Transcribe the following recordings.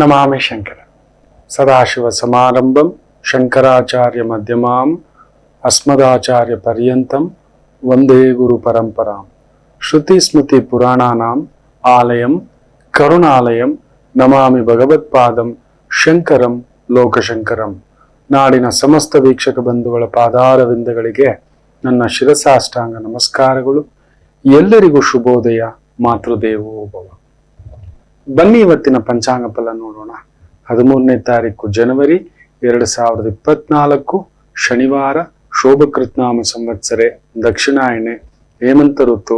ನಮಾಮಿ ಶಂಕರ ಸದಾಶಿವ ಸಮಾರಂಭಂ ಶಂಕರಾಚಾರ್ಯ ಮಧ್ಯಮಾಂ ಅಸ್ಮದಾಚಾರ್ಯ ಪರ್ಯಂತಂ ವಂದೇ ಗುರು ಪರಂಪರಾಂ ಶ್ರುತಿ ಸ್ಮೃತಿ ಪುರಾಣಾನಾಂ ಆಲಯಂ ಕರುಣಾಲಯಂ ನಮಾಮಿ ಭಗವತ್ಪಾದಂ ಶಂಕರಂ ಲೋಕಶಂಕರಂ. ನಾಡಿನ ಸಮಸ್ತ ವೀಕ್ಷಕ ಬಂಧುಗಳ ಪಾದಾರವಿಂದಗಳಿಗೆ ನನ್ನ ಶಿರಸಾಷ್ಟಾಂಗ ನಮಸ್ಕಾರಗಳು. ಎಲ್ಲರಿಗೂ ಶುಭೋದಯ. ಮಾತೃದೇವೋ ಭವ. ಬನ್ನಿ ಇವತ್ತಿನ ಪಂಚಾಂಗ ಫಲ ನೋಡೋಣ. 13ನೇ ತಾರೀಕು ಜನವರಿ 2024 ಶನಿವಾರ, ಶೋಭಕೃತ್ನಾಮ ಸಂವತ್ಸರೆ, ದಕ್ಷಿಣಾಯಣೆ, ಹೇಮಂತ ಋತು,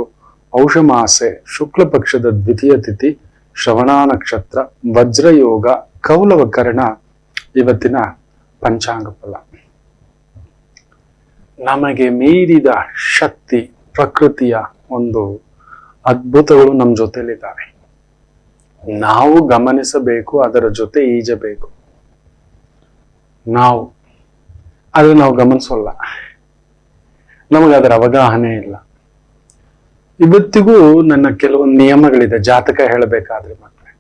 ಔಷಮಾಸೆ, ಶುಕ್ಲ ಪಕ್ಷದ ದ್ವಿತೀಯ ತಿಥಿ, ಶ್ರವಣ ನಕ್ಷತ್ರ, ವಜ್ರಯೋಗ, ಕೌಲವ ಕರ್ಣ. ಇವತ್ತಿನ ಪಂಚಾಂಗ ಫಲ. ನಮಗೆ ಮೀರಿದ ಶಕ್ತಿ, ಪ್ರಕೃತಿಯ ಒಂದು ಅದ್ಭುತಗಳು ನಮ್ಮ ಜೊತೆಲಿದ್ದಾವೆ. ನಾವು ಗಮನಿಸಬೇಕು, ಅದರ ಜೊತೆ ಈಜಬೇಕು. ಆದ್ರೆ ನಾವು ಗಮನಿಸೋಲ್ಲ, ನಮಗೆ ಅದರ ಅವಗಾಹನೆ ಇಲ್ಲ. ಇವತ್ತಿಗೂ ನನ್ನ ಕೆಲವೊಂದು ನಿಯಮಗಳಿದೆ ಜಾತಕ ಹೇಳಬೇಕಾದ್ರೆ. ಮಕ್ಕಳೇ,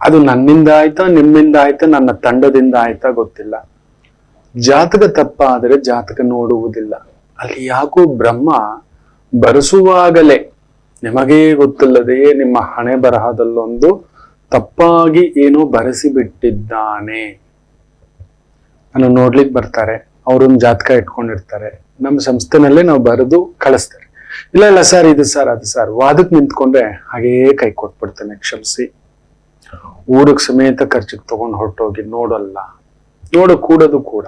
ಅದು ನನ್ನಿಂದ ಆಯ್ತಾ, ನಿಮ್ಮಿಂದ ಆಯ್ತಾ, ನನ್ನ ತಂಡದಿಂದ ಆಯ್ತಾ ಗೊತ್ತಿಲ್ಲ. ಜಾತಕ ತಪ್ಪ ಆದರೆ ಜಾತಕ ನೋಡುವುದಿಲ್ಲ. ಅಲ್ಲಿ ಯಾಕೋ ಬ್ರಹ್ಮ ಬರೆಸುವಾಗಲೇ ನಿಮಗೇ ಗೊತ್ತಿಲ್ಲದೆಯೇ ನಿಮ್ಮ ಹಣೆ ಬರಹದಲ್ಲೊಂದು ತಪ್ಪಾಗಿ ಏನೋ ಬರೆಸಿ ಬಿಟ್ಟಿದ್ದಾನೆ. ನಾನು ನೋಡ್ಲಿಕ್ಕೆ ಬರ್ತಾರೆ, ಅವ್ರೊಂದು ಜಾತಕ ಇಟ್ಕೊಂಡಿರ್ತಾರೆ, ನಮ್ಮ ಸಂಸ್ಥೆನಲ್ಲೇ ನಾವು ಬರೆದು ಕಳಿಸ್ತಾರೆ. ಇಲ್ಲ ಸರ್, ಇದು ಸರ್, ಅದು ಸರ್, ವಾದಕ್ಕೆ ನಿಂತ್ಕೊಂಡ್ರೆ ಹಾಗೇ ಕೈ ಕೊಟ್ಬಿಡ್ತೇನೆ, ಕ್ಷಮಿಸಿ. ಊರಿಗೆ ಸಮೇತ ಖರ್ಚಿಗೆ ತಗೊಂಡು ಹೊರಟೋಗಿ ನೋಡಲ್ಲ, ಕೂಡದು ಕೂಡ.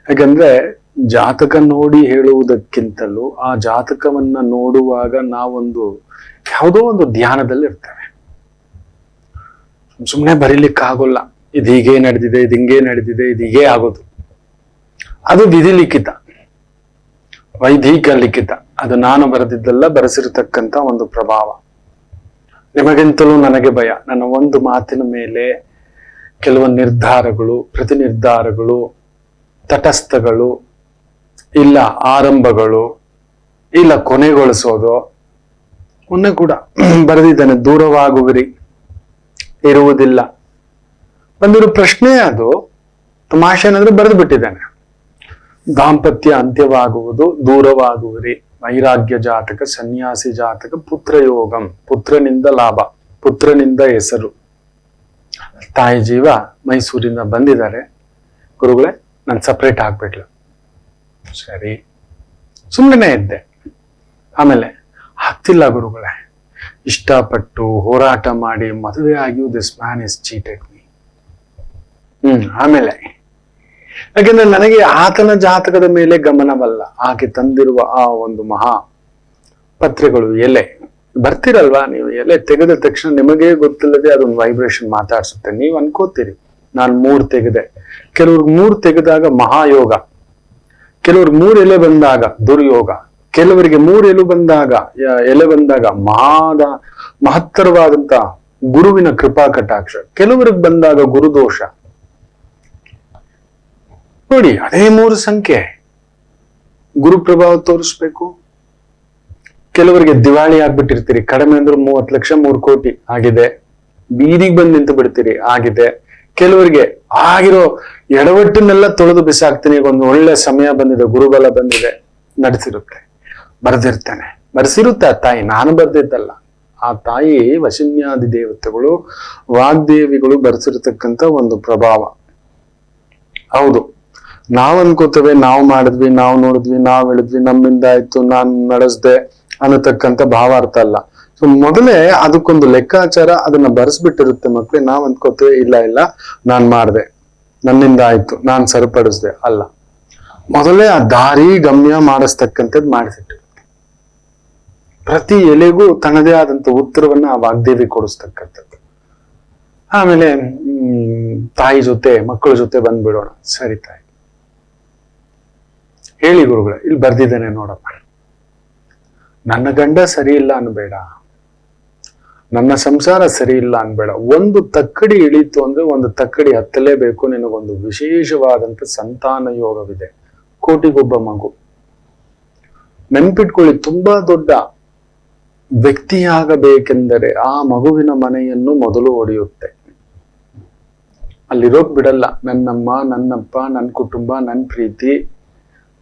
ಯಾಕಂದ್ರೆ ಜಾತಕ ನೋಡಿ ಹೇಳುವುದಕ್ಕಿಂತಲೂ ಆ ಜಾತಕವನ್ನ ನೋಡುವಾಗ ನಾವೊಂದು ಯಾವುದೋ ಒಂದು ಧ್ಯಾನದಲ್ಲಿ ಇರ್ತೇವೆ. ಸುಮ್ಮನೆ ಬರೀಲಿಕ್ಕಾಗೋಲ್ಲ. ಇದು ಹೀಗೆ ನಡೆದಿದೆ, ಇದು ಹಿಂಗೆ ನಡೆದಿದೆ, ಇದು ಹೀಗೆ ಆಗೋದು. ಅದು ವಿಧಿ ಲಿಖಿತ, ವೈದಿಕ ಲಿಖಿತ. ಅದು ನಾನು ಬರೆದಿದ್ದಲ್ಲ, ಬರೆಸಿರ್ತಕ್ಕಂಥ ಒಂದು ಪ್ರಭಾವ. ನಿಮಗಿಂತಲೂ ನನಗೆ ಭಯ. ನನ್ನ ಒಂದು ಮಾತಿನ ಮೇಲೆ ಕೆಲವೊಂದು ನಿರ್ಧಾರಗಳು, ಪ್ರತಿ ನಿರ್ಧಾರಗಳು, ತಟಸ್ಥಗಳು, ಇಲ್ಲ ಆರಂಭಗಳು, ಇಲ್ಲ ಕೊನೆಗೊಳಿಸೋದು. ಮೊನ್ನೆ ಕೂಡ ಬರೆದಿದ್ದಾನೆ, ದೂರವಾಗುವಿರಿ, ಇರುವುದಿಲ್ಲ. ಒಂದಿರು ಪ್ರಶ್ನೆ, ಅದು ತಮಾಷೆ ಏನಂದ್ರೆ ಬರೆದು ಬಿಟ್ಟಿದ್ದಾನೆ. ದಾಂಪತ್ಯ ಅಂತ್ಯವಾಗುವುದು, ದೂರವಾಗುವಿರಿ, ವೈರಾಗ್ಯ ಜಾತಕ, ಸನ್ಯಾಸಿ ಜಾತಕ, ಪುತ್ರಯೋಗಂ, ಪುತ್ರನಿಂದ ಲಾಭ, ಪುತ್ರನಿಂದ ಹೆಸರು. ತಾಯಿ ಜೀವ ಮೈಸೂರಿಂದ ಬಂದಿದ್ದಾರೆ. ಗುರುಗಳೇ, ನಾನು ಸಪ್ರೇಟ್ ಆಗ್ಬಿಟ್ಲು. ಸರಿ, ಸುಮ್ಮನೆ ಇದ್ದೆ. ಆಮೇಲೆ ಆಗ್ತಿಲ್ಲ ಗುರುಗಳೇ, ಇಷ್ಟಪಟ್ಟು ಹೋರಾಟ ಮಾಡಿ ಮದುವೆ ಆಗಿಯೂ this man is cheated me. ಆಮೇಲೆ ಯಾಕೆಂದ್ರೆ ನನಗೆ ಆತನ ಜಾತಕದ ಮೇಲೆ ಗಮನವಲ್ಲ, ಆಕೆ ತಂದಿರುವ ಆ ಒಂದು ಮಹಾ ಪತ್ರೆಗಳು, ಎಲೆ ಬರ್ತಿರಲ್ವಾ ನೀವು, ಎಲೆ ತೆಗೆದ ತಕ್ಷಣ ನಿಮಗೇ ಗೊತ್ತಿಲ್ಲದೆ ಅದೊಂದು ವೈಬ್ರೇಷನ್ ಮಾತಾಡ್ಸುತ್ತೆ. ನೀವು ಅನ್ಕೋತೀರಿ ನಾನು 3 ತೆಗೆದೆ. ಕೆಲವ್ರಿಗೆ 3 ತೆಗೆದಾಗ ಮಹಾಯೋಗ, ಕೆಲವ್ರಿಗೆ 3 ಎಲೆ ಬಂದಾಗ ದುರ್ಯೋಗ, ಕೆಲವರಿಗೆ 3 ಎಲೆ ಬಂದಾಗ ಮಹತ್ತರವಾದಂತ ಗುರುವಿನ ಕೃಪಾ ಕಟಾಕ್ಷ, ಕೆಲವರಿಗೆ ಬಂದಾಗ ಗುರುದೋಷ. ನೋಡಿ, ಅದೇ 3 ಸಂಖ್ಯೆ ಗುರು ಪ್ರಭಾವ ತೋರಿಸ್ಬೇಕು. ಕೆಲವರಿಗೆ ದಿವಾಳಿ ಆಗ್ಬಿಟ್ಟಿರ್ತೀರಿ, ಕಡಿಮೆ ಅಂದ್ರೆ 30 ಲಕ್ಷ 3 ಕೋಟಿ ಆಗಿದೆ, ಬೀದಿಗೆ ಬಂದು ನಿಂತು ಬಿಡ್ತೀರಿ, ಆಗಿದೆ. ಕೆಲವರಿಗೆ ಆಗಿರೋ ಎಡವಟ್ಟನ್ನೆಲ್ಲ ತೊಳೆದು ಬಿಸಾಕ್ತೀನಿ, ಒಂದು ಒಳ್ಳೆ ಸಮಯ ಬಂದಿದೆ, ಗುರುಬಲ ಬಂದಿದೆ, ನಡೆಸಿರುತ್ತೆ. ಬರೆಸಿರುತ್ತೆ ಆ ತಾಯಿ, ನಾನು ಬರ್ದಿದ್ದಲ್ಲ. ಆ ತಾಯಿ ವಶಿನ್ಯಾದಿ ದೇವತೆಗಳು, ವಾಗ್ದೇವಿಗಳು ಬರೆಸಿರ್ತಕ್ಕಂಥ ಒಂದು ಪ್ರಭಾವ. ಹೌದು, ನಾವ್ ಅನ್ಕೋತೇವೆ, ನಾವು ಮಾಡಿದ್ವಿ, ನಾವು ನೋಡಿದ್ವಿ, ನಾವು ಹೇಳಿದ್ವಿ, ನಮ್ಮಿಂದ ಆಯ್ತು, ನಾನು ನಡೆಸ್ದೆ ಅನ್ನತಕ್ಕಂಥ ಭಾವಾರ್ಥ ಅಲ್ಲ. ಸೊ ಮೊದಲೇ ಅದಕ್ಕೊಂದು ಲೆಕ್ಕಾಚಾರ, ಅದನ್ನ ಬರೆಸ್ಬಿಟ್ಟಿರುತ್ತೆ ಮಕ್ಳು. ನಾವ್ ಅಂದ್ಕೋತೇವೆ, ಇಲ್ಲ ನಾನ್ ಮಾಡ್ದೆ, ನನ್ನಿಂದ ಆಯ್ತು, ನಾನ್ ಸರಿಪಡಿಸ್ದೆ. ಅಲ್ಲ, ಮೊದಲೇ ಆ ದಾರಿ ಗಮ್ಯ ಮಾಡಿಸ್ತಕ್ಕಂಥದ್ದು ಮಾಡಿಸಿಟ್ಟಿರುತ್ತೆ. ಪ್ರತಿ ಎಲೆಗೂ ತನ್ನದೇ ಆದಂತ ಉತ್ತರವನ್ನ ಆ ವಾಗ್ದೇವಿ ಕೊಡಿಸ್ತಕ್ಕಂಥದ್ದು. ಆಮೇಲೆ ತಾಯಿ ಜೊತೆ, ಮಕ್ಕಳ ಜೊತೆ ಬಂದ್ಬಿಡೋಣ. ಸರಿ ತಾಯಿ, ಹೇಳಿ ಗುರುಗಳೇ, ಇಲ್ಲಿ ಬರ್ದಿದ್ದೇನೆ ನೋಡಪ್ಪ. ನನ್ನ ಗಂಡ ಸರಿ ಇಲ್ಲ ಅನ್ಬೇಡ, ನನ್ನ ಸಂಸಾರ ಸರಿ ಇಲ್ಲ ಅನ್ಬೇಡ. ಒಂದು ತಕ್ಕಡಿ ಇಳೀತು ಅಂದ್ರೆ ಒಂದು ತಕ್ಕಡಿ ಹತ್ತಲೇಬೇಕು. ನಿನಗೊಂದು ವಿಶೇಷವಾದಂತ ಸಂತಾನ ಯೋಗವಿದೆ, ಕೋಟಿಗೊಬ್ಬ ಮಗು. ನೆನ್ಪಿಟ್ಕೊಳ್ಳಿ, ತುಂಬಾ ದೊಡ್ಡ ವ್ಯಕ್ತಿಯಾಗಬೇಕೆಂದರೆ ಆ ಮಗುವಿನ ಮನೆಯನ್ನು ಮೊದಲು ಒಡೆಯುತ್ತೆ. ಅಲ್ಲಿರೋಕ್ ಬಿಡಲ್ಲ. ನನ್ನಮ್ಮ, ನನ್ನಪ್ಪ, ನನ್ನ ಕುಟುಂಬ, ನನ್ನ ಪ್ರೀತಿ,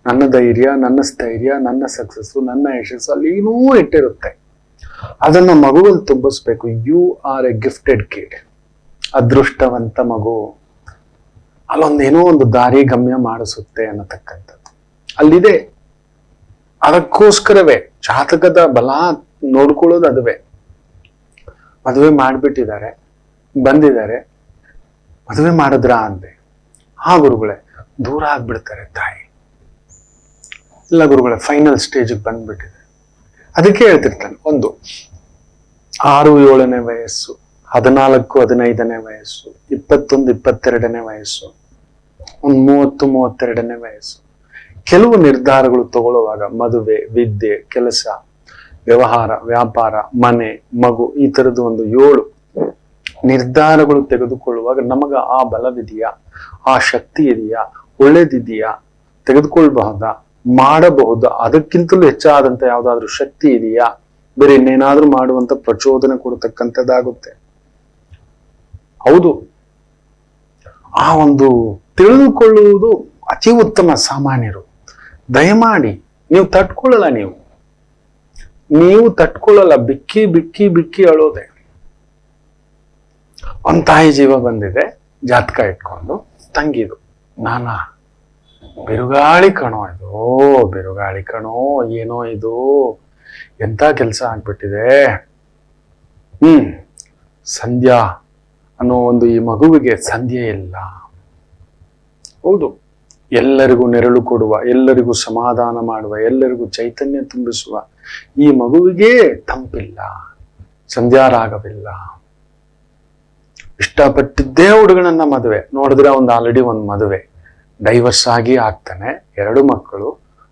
ನನ್ನ ಧೈರ್ಯ, ನನ್ನ ಸ್ಥೈರ್ಯ, ನನ್ನ ಸಕ್ಸಸ್ಸು, ನನ್ನ ಯಶಸ್ಸು ಅಲ್ಲಿ ಏನೂ ಇಟ್ಟಿರುತ್ತೆ. ಅದನ್ನ ಮಗುವಲ್ಲಿ ತುಂಬಿಸ್ಬೇಕು. You are a gifted kid. ಅದೃಷ್ಟವಂತ ಮಗು. ಅಲ್ಲೊಂದೇನೋ ಒಂದು ದಾರಿ ಗಮ್ಯ ಮಾಡಿಸುತ್ತೆ ಅನ್ನತಕ್ಕಂಥದ್ದು ಅಲ್ಲಿದೆ. ಅದಕ್ಕೋಸ್ಕರವೇ ಜಾತಕದ ಬಲ ನೋಡ್ಕೊಳ್ಳೋದು ಅದುವೇ. ಮದುವೆ ಮಾಡ್ಬಿಟ್ಟಿದ್ದಾರೆ, ಬಂದಿದ್ದಾರೆ, ಮದುವೆ ಮಾಡಿದ್ರ ಅಂದೆ. ಹಾ ಗುರುಗಳೇ, ದೂರ ಆಗ್ಬಿಡ್ತಾರೆ ತಾಯಿ. ಇಲ್ಲ ಗುರುಗಳೇ, ಫೈನಲ್ ಸ್ಟೇಜಿಗೆ ಬಂದ್ಬಿಟ್ಟಿದೆ. ಅದಕ್ಕೆ ಹೇಳ್ತಿರ್ತಾನೆ, ಒಂದು 6-7ನೇ ವಯಸ್ಸು, 14-15ನೇ ವಯಸ್ಸು, 21-22ನೇ ವಯಸ್ಸು, ಒಂದು 30-32ನೇ ವಯಸ್ಸು. ಕೆಲವು ನಿರ್ಧಾರಗಳು ತಗೊಳ್ಳುವಾಗ ಮದುವೆ, ವಿದ್ಯೆ, ಕೆಲಸ, ವ್ಯವಹಾರ, ವ್ಯಾಪಾರ, ಮನೆ, ಮಗು, ಈ ತರದ್ದು ಒಂದು 7 ನಿರ್ಧಾರಗಳು ತೆಗೆದುಕೊಳ್ಳುವಾಗ ನಮಗ ಆ ಬಲವಿದೆಯಾ, ಆ ಶಕ್ತಿ ಇದೆಯಾ, ಒಳ್ಳೇದಿದೆಯಾ, ತೆಗೆದುಕೊಳ್ಬಹುದಾ, ಮಾಡಬಹುದಾ, ಅದಕ್ಕಿಂತಲೂ ಹೆಚ್ಚಾದಂತ ಯಾವ್ದಾದ್ರು ಶಕ್ತಿ ಇದೆಯಾ, ಬೇರೆ ಇನ್ನೇನಾದ್ರೂ ಮಾಡುವಂತ ಪ್ರಚೋದನೆ ಕೊಡತಕ್ಕಂಥದ್ದಾಗುತ್ತೆ. ಹೌದು, ಆ ಒಂದು ತಿಳಿದುಕೊಳ್ಳುವುದು ಅತಿ ಉತ್ತಮ. ಸಾಮಾನ್ಯರು ದಯಮಾಡಿ ನೀವು ತಟ್ಕೊಳ್ಳಲ್ಲ, ನೀವು ತಟ್ಕೊಳ್ಳಲ್ಲ. ಬಿಕ್ಕಿ ಬಿಕ್ಕಿ ಬಿಕ್ಕಿ ಅಳೋದೆ. ಒಂದ್ ತಾಯಿ ಜೀವ ಬಂದಿದೆ, ಜಾತಕ ಇಟ್ಕೊಂಡು, ತಂಗಿದು, ನಾನಾ ಬಿರುಗಾಳಿ ಕಣೋ ಇದು, ಬಿರುಗಾಳಿ ಕಣೋ, ಏನೋ ಇದು, ಎಂತ ಕೆಲಸ ಆಗ್ಬಿಟ್ಟಿದೆ. ಸಂಧ್ಯಾ ಅನ್ನೋ ಒಂದು ಈ ಮಗುವಿಗೆ ಸಂಧ್ಯೆ ಇಲ್ಲ. ಹೌದು, ಎಲ್ಲರಿಗೂ ನೆರಳು ಕೊಡುವ, ಎಲ್ಲರಿಗೂ ಸಮಾಧಾನ ಮಾಡುವ, ಎಲ್ಲರಿಗೂ ಚೈತನ್ಯ ತುಂಬಿಸುವ ಈ ಮಗುವಿಗೆ ತಂಪಿಲ್ಲ, ಸಂಧ್ಯಾರಾಗವಿಲ್ಲ. ಇಷ್ಟಪಟ್ಟಿದ್ದೇ ಹುಡುಗನನ್ನ ಮದುವೆ ನೋಡಿದ್ರೆ ಒಂದು ಆಲ್ರೆಡಿ ಒಂದು ಮದುವೆ, ಡೈವರ್ಸ್ ಆಗಿ ಆಗ್ತಾನೆ, 2 ಮಕ್ಕಳು,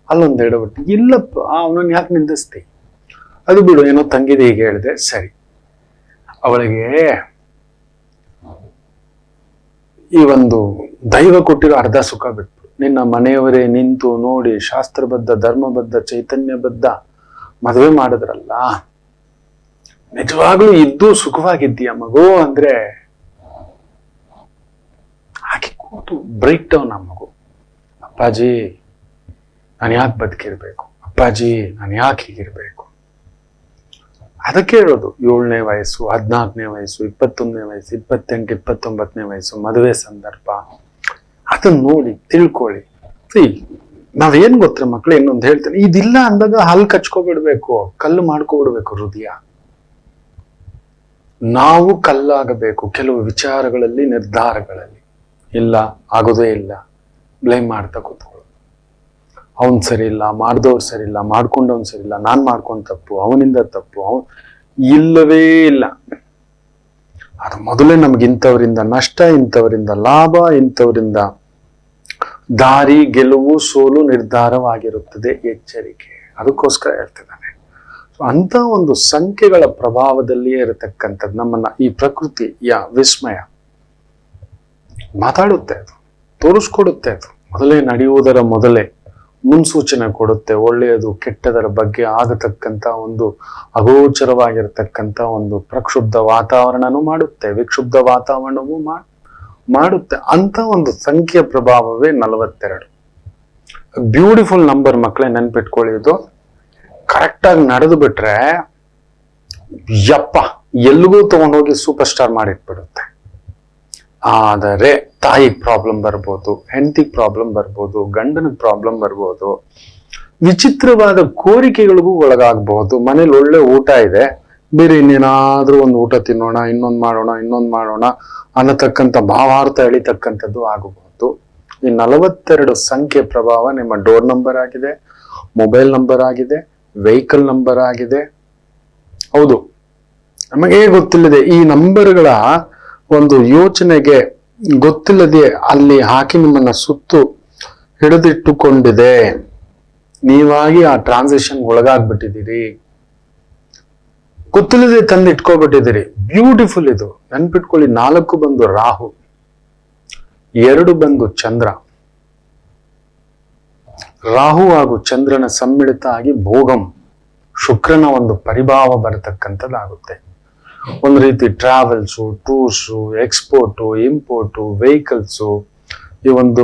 ಅಲ್ಲೊಂದು ಎಡವಟ್ಟು. ಇಲ್ಲಪ್ಪ, ಅವನನ್ನ ಯಾಕೆ ನಿಂದಿಸ್ತಿ? ಅದು ಬಿಡು, ಏನೋ ತಂಗಿದೆ ಹೀಗೆ ಹೇಳಿದೆ, ಸರಿ. ಅವಳಿಗೆ ಈ ಒಂದು ದೈವ ಕೊಟ್ಟಿರೋ ಅರ್ಧ ಸುಖ ಬಿಟ್ಟು ನಿನ್ನ ಮನೆಯವರೇ ನಿಂತು ನೋಡಿ ಶಾಸ್ತ್ರಬದ್ಧ, ಧರ್ಮಬದ್ಧ, ಚೈತನ್ಯಬದ್ಧ ಮದುವೆ ಮಾಡಿದ್ರಲ್ಲ, ನಿಜವಾಗ್ಲೂ ಇದ್ದು ಸುಖವಾಗಿದ್ದೀಯ ಮಗು ಅಂದ್ರೆ ಹಾಗೆ ಕೂತು ಬ್ರೇಕ್ ಡೌನ್ ಆ ಮಗು. ಅಪ್ಪಾಜಿ ನಾನು ಯಾಕೆ ಬದುಕಿರ್ಬೇಕು, ಅಪ್ಪಾಜಿ ನಾನು ಯಾಕೆ ಹೀಗಿರ್ಬೇಕು? ಅದಕ್ಕೆ ಹೇಳೋದು 7ನೇ ವಯಸ್ಸು, 14ನೇ ವಯಸ್ಸು, 21ನೇ ವಯಸ್ಸು, 28, 29ನೇ ವಯಸ್ಸು ಮದುವೆ ಸಂದರ್ಭ. ಅದನ್ನ ನೋಡಿ ತಿಳ್ಕೊಳ್ಳಿ. ನಾವೇನ್ ಗೊತ್ತರ ಮಕ್ಳು, ಇನ್ನೊಂದು ಹೇಳ್ತೇನೆ, ಇದಿಲ್ಲ ಅಂದಾಗ ಹಲ್ ಕಚ್ಕೊಬಿಡ್ಬೇಕು, ಕಲ್ಲು ಮಾಡ್ಕೊಬಿಡ್ಬೇಕು ಹೃದಯ. ನಾವು ಕಲ್ಲಾಗಬೇಕು ಕೆಲವು ವಿಚಾರಗಳಲ್ಲಿ, ನಿರ್ಧಾರಗಳಲ್ಲಿ. ಇಲ್ಲ, ಆಗೋದೇ ಇಲ್ಲ, ಬ್ಲೇಮ್ ಮಾಡ್ತಾ ಕೂತ್ಕೊಳ್ಳೋದು. ಅವನ್ ಸರಿ ಇಲ್ಲ, ಮಾಡ್ದವ್ರು ಸರಿ ಇಲ್ಲ, ಮಾಡ್ಕೊಂಡವ್ನ್ ಸರಿ ಇಲ್ಲ, ನಾನ್ ಮಾಡ್ಕೊಂಡ್ ತಪ್ಪು, ಅವನಿಂದ ತಪ್ಪು, ಇಲ್ಲವೇ ಇಲ್ಲ. ಅದು ಮೊದಲೇ ನಮ್ಗೆ ಇಂಥವರಿಂದ ನಷ್ಟ, ಇಂಥವರಿಂದ ಲಾಭ, ಇಂಥವರಿಂದ ದಾರಿ, ಗೆಲುವು, ಸೋಲು ನಿರ್ಧಾರವಾಗಿರುತ್ತದೆ. ಎಚ್ಚರಿಕೆ. ಅದಕ್ಕೋಸ್ಕರ ಹೇಳ್ತಿದ್ದಾನೆ. ಅಂತ ಒಂದು ಸಂಖ್ಯೆಗಳ ಪ್ರಭಾವದಲ್ಲಿಯೇ ಇರತಕ್ಕಂಥದ್ದು ನಮ್ಮನ್ನ ಈ ಪ್ರಕೃತಿಯ ವಿಸ್ಮಯ ಮಾತಾಡುತ್ತೆ, ಅದು ತೋರಿಸ್ಕೊಡುತ್ತೆ. ಅದು ಮೊದಲೇ ನಡೆಯುವುದರ ಮೊದಲೇ ಮುನ್ಸೂಚನೆ ಕೊಡುತ್ತೆ. ಒಳ್ಳೆಯದು ಕೆಟ್ಟದರ ಬಗ್ಗೆ ಆಗತಕ್ಕಂಥ ಒಂದು ಅಗೋಚರವಾಗಿರ್ತಕ್ಕಂಥ ಒಂದು ಪ್ರಕ್ಷುಬ್ಧ ವಾತಾವರಣನೂ ಮಾಡುತ್ತೆ, ವಿಕ್ಷುಬ್ಧ ವಾತಾವರಣವೂ ಮಾಡುತ್ತೆ. ಅಂತ ಒಂದು ಸಂಖ್ಯೆಯ ಪ್ರಭಾವವೇ 42. ಬ್ಯೂಟಿಫುಲ್ ನಂಬರ್ ಮಕ್ಕಳೇ, ನೆನ್ಪಿಟ್ಕೊಳ್ಳಿ. ಇದು ಕರೆಕ್ಟಾಗಿ ನಡೆದು ಬಿಟ್ರೆ ಯಪ್ಪ ಎಲ್ಲಿಗೂ ತಗೊಂಡೋಗಿ ಸೂಪರ್ ಸ್ಟಾರ್ ಮಾಡಿಟ್ಬಿಡುತ್ತೆ. ಆದರೆ ತಾಯಿಗೆ ಪ್ರಾಬ್ಲಮ್ ಬರ್ಬೋದು, ಹೆಂಡತಿಗೆ ಪ್ರಾಬ್ಲಮ್ ಬರ್ಬೋದು, ಗಂಡನಿಗೆ ಪ್ರಾಬ್ಲಮ್ ಬರ್ಬೋದು, ವಿಚಿತ್ರವಾದ ಕೋರಿಕೆಗಳಿಗೂ ಒಳಗಾಗಬಹುದು. ಮನೇಲಿ ಒಳ್ಳೆ ಊಟ ಇದೆ, ಬೇರೆ ಇನ್ನೇನಾದ್ರೂ ಒಂದು ಊಟ ತಿನ್ನೋಣ, ಇನ್ನೊಂದು ಮಾಡೋಣ ಅನ್ನತಕ್ಕಂಥ ಭಾವಾರ್ಥ ಎಳಿತಕ್ಕಂಥದ್ದು ಆಗಬಹುದು. ಈ 42 ಸಂಖ್ಯೆ ಪ್ರಭಾವ ನಿಮ್ಮ ಡೋರ್ ನಂಬರ್ ಆಗಿದೆ, ಮೊಬೈಲ್ ನಂಬರ್ ಆಗಿದೆ, ವೆಹಿಕಲ್ ನಂಬರ್ ಆಗಿದೆ. ಹೌದು, ನಮಗೆ ಗೊತ್ತಿಲ್ಲದೆ ಈ ನಂಬರ್ಗಳ ಒಂದು ಯೋಚನೆಗೆ ಗೊತ್ತಿಲ್ಲದೆ ಅಲ್ಲಿ ಹಾಕಿ ನಿಮ್ಮನ್ನ ಸುತ್ತು ಹಿಡಿದಿಟ್ಟುಕೊಂಡಿದೆ. ನೀವಾಗಿ ಆ ಟ್ರಾನ್ಸಿಷನ್ ಒಳಗಾಗ್ಬಿಟ್ಟಿದ್ದೀರಿ, ಗೊತ್ತಿಲ್ಲದೆ ತಂದು ಇಟ್ಕೊಬಿಟ್ಟಿದ್ದೀರಿ. ಬ್ಯೂಟಿಫುಲ್ ಇದು, ನೆನ್ಪಿಟ್ಕೊಳ್ಳಿ. 4 ಬಂದು ರಾಹು, 2 ಬಂದು ಚಂದ್ರ. ರಾಹು ಹಾಗೂ ಚಂದ್ರನ ಸಮ್ಮಿಳಿತ ಆಗಿ ಭೋಗಂ, ಶುಕ್ರನ ಒಂದು ಪರಿಭಾವ ಬರತಕ್ಕಂಥದ್ದಾಗುತ್ತೆ. ಒಂದು ರೀತಿ travels, tours, export, import, vehicles, ಈ ಒಂದು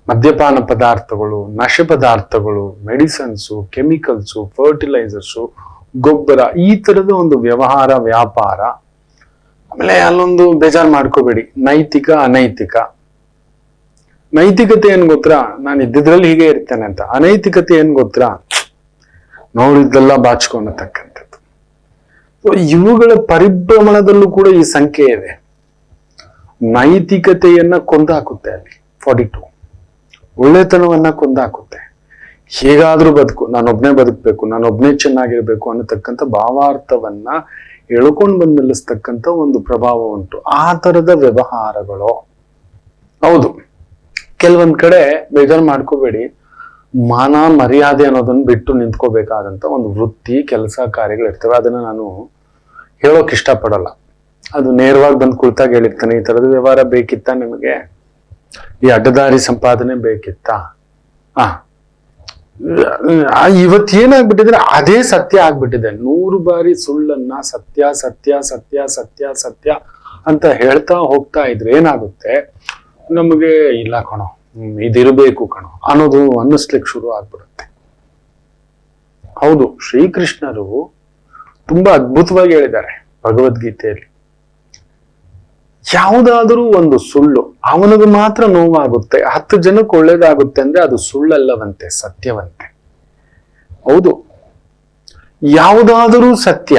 ಮದ್ಯಪಾನ ಪದಾರ್ಥಗಳು, ನಶೆ ಪದಾರ್ಥಗಳು, ಮೆಡಿಸಿನ್ಸು, ಕೆಮಿಕಲ್ಸು, ಫರ್ಟಿಲೈಸರ್ಸು, ಗೊಬ್ಬರ, ಈ ತರದ ಒಂದು ವ್ಯವಹಾರ, ವ್ಯಾಪಾರ. ಆಮೇಲೆ ಅಲ್ಲೊಂದು ಬೇಜಾರು ಮಾಡ್ಕೋಬೇಡಿ, ನೈತಿಕ ಅನೈತಿಕ. ನೈತಿಕತೆ ಏನ್ ಗೊತ್ತಾ, ನಾನು ಇದ್ದಿದ್ರಲ್ಲಿ ಹೀಗೆ ಇರ್ತೇನೆ ಅಂತ. ಅನೈತಿಕತೆ ಏನ್ ಗೊತ್ತಾ, ನೋಡಿದ್ದೆಲ್ಲ ಬಾಚ್ಕೊಳತಕ್ಕಂಥದ್ದು. ಇವುಗಳ ಪರಿಭ್ರಮಣದಲ್ಲೂ ಕೂಡ ಈ ಸಂಖ್ಯೆ ಇದೆ. ನೈತಿಕತೆಯನ್ನ ಕೊಂದಾಕುತ್ತೆ ಅಲ್ಲಿ 42. ಒಳ್ಳೆತನವನ್ನ ಕೊಂದಾಕುತ್ತೆ. ಹೇಗಾದ್ರೂ ಬದುಕು, ನಾನೊಬ್ನೇ ಬದುಕಬೇಕು, ನಾನೊಬ್ನೇ ಚೆನ್ನಾಗಿರ್ಬೇಕು ಅನ್ನತಕ್ಕಂಥ ಭಾವಾರ್ಥವನ್ನ ಎಳ್ಕೊಂಡು ಬಂದು ನಿಲ್ಲಿಸ್ತಕ್ಕಂಥ ಒಂದು ಪ್ರಭಾವ ಉಂಟು. ಆ ತರದ ವ್ಯವಹಾರಗಳು. ಹೌದು, ಕೆಲವೊಂದ್ ಕಡೆ ಬೇಜಾರು ಮಾಡ್ಕೋಬೇಡಿ, ಮಾನ ಮರ್ಯಾದೆ ಅನ್ನೋದನ್ನ ಬಿಟ್ಟು ನಿಂತ್ಕೋಬೇಕಾದಂತ ಒಂದು ವೃತ್ತಿ, ಕೆಲಸ, ಕಾರ್ಯಗಳು ಇರ್ತವೆ. ಅದನ್ನ ನಾನು ಹೇಳೋಕ್ ಇಷ್ಟಪಡಲ್ಲ. ಅದು ನೇರವಾಗಿ ಬಂದು ಕುಳಿತಾಗ ಹೇಳಿರ್ತಾನೆ, ಈ ತರದ ವ್ಯವಹಾರ ಬೇಕಿತ್ತ ನಿಮಗೆ, ಈ ಅಡ್ಡದಾರಿ ಸಂಪಾದನೆ ಬೇಕಿತ್ತ. ಇವತ್ತೇನಾಗ್ಬಿಟ್ಟಿದ್ರೆ ಅದೇ ಸತ್ಯ ಆಗ್ಬಿಟ್ಟಿದೆ. 100 ಬಾರಿ ಸುಳ್ಳನ್ನ ಸತ್ಯ ಸತ್ಯ ಸತ್ಯ ಸತ್ಯ ಸತ್ಯ ಅಂತ ಹೇಳ್ತಾ ಹೋಗ್ತಾ ಇದ್ರೆ ಏನಾಗುತ್ತೆ, ನಮಗೆ ಇಲ್ಲ ಕಣೋ, ಇದಿರಬೇಕು ಕಣೋ ಅನ್ನೋದು ಅನ್ನಿಸ್ಲಿಕ್ಕೆ ಶುರು ಆಗ್ಬಿಡುತ್ತೆ. ಹೌದು, ಶ್ರೀಕೃಷ್ಣರು ತುಂಬಾ ಅದ್ಭುತವಾಗಿ ಹೇಳಿದ್ದಾರೆ ಭಗವದ್ಗೀತೆಯಲ್ಲಿ. ಯಾವುದಾದ್ರೂ ಒಂದು ಸುಳ್ಳು ಅವನಿಗೆ ಮಾತ್ರ ನೋವಾಗುತ್ತೆ, 10 ಜನಕ್ಕೆ ಒಳ್ಳೇದಾಗುತ್ತೆ ಅಂದ್ರೆ ಅದು ಸುಳ್ಳಲ್ಲವಂತೆ, ಸತ್ಯವಂತೆ. ಹೌದು, ಯಾವುದಾದರೂ ಸತ್ಯ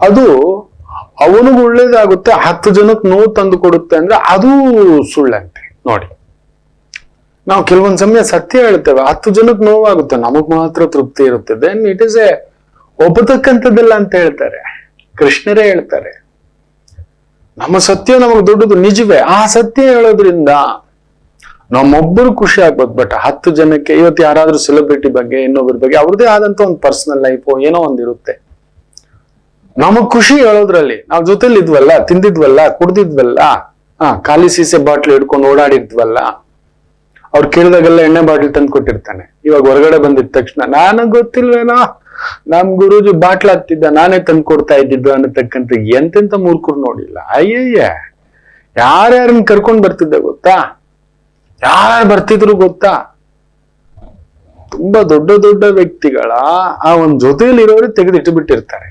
ಅದು ಅವನಿಗೆ ಒಳ್ಳೇದಾಗುತ್ತೆ, 10 ಜನಕ್ಕೆ ನೋವು ತಂದು ಕೊಡುತ್ತೆ ಅಂದ್ರೆ ಅದು ಸುಳ್ಳಂತೆ. ನೋಡಿ, ನಾವು ಕೆಲವೊಂದ್ ಸಮಯ ಸತ್ಯ ಹೇಳ್ತೇವೆ, 10 ಜನಕ್ಕೆ ನೋವಾಗುತ್ತೆ, ನಮಗ್ ಮಾತ್ರ ತೃಪ್ತಿ ಇರುತ್ತೆ. ದೆನ್ ಇಟ್ ಇಸ್ ಎ ಒಪ್ಪತಕ್ಕಂಥದ್ದಲ್ಲ ಅಂತ ಹೇಳ್ತಾರೆ, ಕೃಷ್ಣರೇ ಹೇಳ್ತಾರೆ. ನಮ್ಮ ಸತ್ಯ ನಮಗೆ ದೊಡ್ಡದು, ನಿಜವೇ. ಆ ಸತ್ಯ ಹೇಳೋದ್ರಿಂದ ನಮ್ಮೊಬ್ಬರು ಖುಷಿ ಆಗ್ಬೋದು. ಬಟ್ 10 ಜನಕ್ಕೆ, ಇವತ್ತು ಯಾರಾದ್ರೂ ಸೆಲೆಬ್ರಿಟಿ ಬಗ್ಗೆ, ಇನ್ನೊಬ್ಬರ ಬಗ್ಗೆ ಅವ್ರದೇ ಆದಂತ ಒಂದು ಪರ್ಸನಲ್ ಲೈಫ್ ಏನೋ ಒಂದಿರುತ್ತೆ. ನಮಗ್ ಖುಷಿ ಹೇಳೋದ್ರಲ್ಲಿ, ನಾವ್ ಜೊತೆಲಿ ಇದ್ವಲ್ಲ, ತಿಂದಿದ್ವಲ್ಲ, ಕುಡ್ದಿದ್ವಲ್ಲ, ಖಾಲಿ ಸೀಸೆ ಬಾಟ್ಲ್ ಹಿಡ್ಕೊಂಡು ಓಡಾಡಿದ್ವಲ್ಲ, ಅವ್ರು ಕೇಳಿದಾಗೆಲ್ಲ ಎಣ್ಣೆ ಬಾಟ್ಲ್ ತಂದು ಕೊಟ್ಟಿರ್ತಾನೆ. ಇವಾಗ ಹೊರಗಡೆ ಬಂದಿದ ತಕ್ಷಣ ನನಗ್ ಗೊತ್ತಿಲ್ವೇನೋ, ನಮ್ ಗುರೂಜಿ ಬಾಟ್ಲ್ ಹಾಕ್ತಿದ್ದ, ನಾನೇ ತಂದು ಕೊಡ್ತಾ ಇದ್ದಿದ್ದು ಅನ್ನತಕ್ಕಂಥ ಎಂತೆಂತ ಮೂರ್ಖರು ನೋಡಿಲ್ಲ. ಅಯ್ಯಯ್ಯ, ಯಾರ್ಯಾರನ್ನ ಕರ್ಕೊಂಡ್ ಬರ್ತಿದ್ದ ಗೊತ್ತಾ, ಯಾರು ಬರ್ತಿದ್ರು ಗೊತ್ತಾ, ತುಂಬಾ ದೊಡ್ಡ ದೊಡ್ಡ ವ್ಯಕ್ತಿಗಳ ಆ ಒಂದ್ ಜೊತೆಯಲ್ಲಿ ಇರೋರು ತೆಗೆದಿಟ್ಟು ಬಿಟ್ಟಿರ್ತಾರೆ.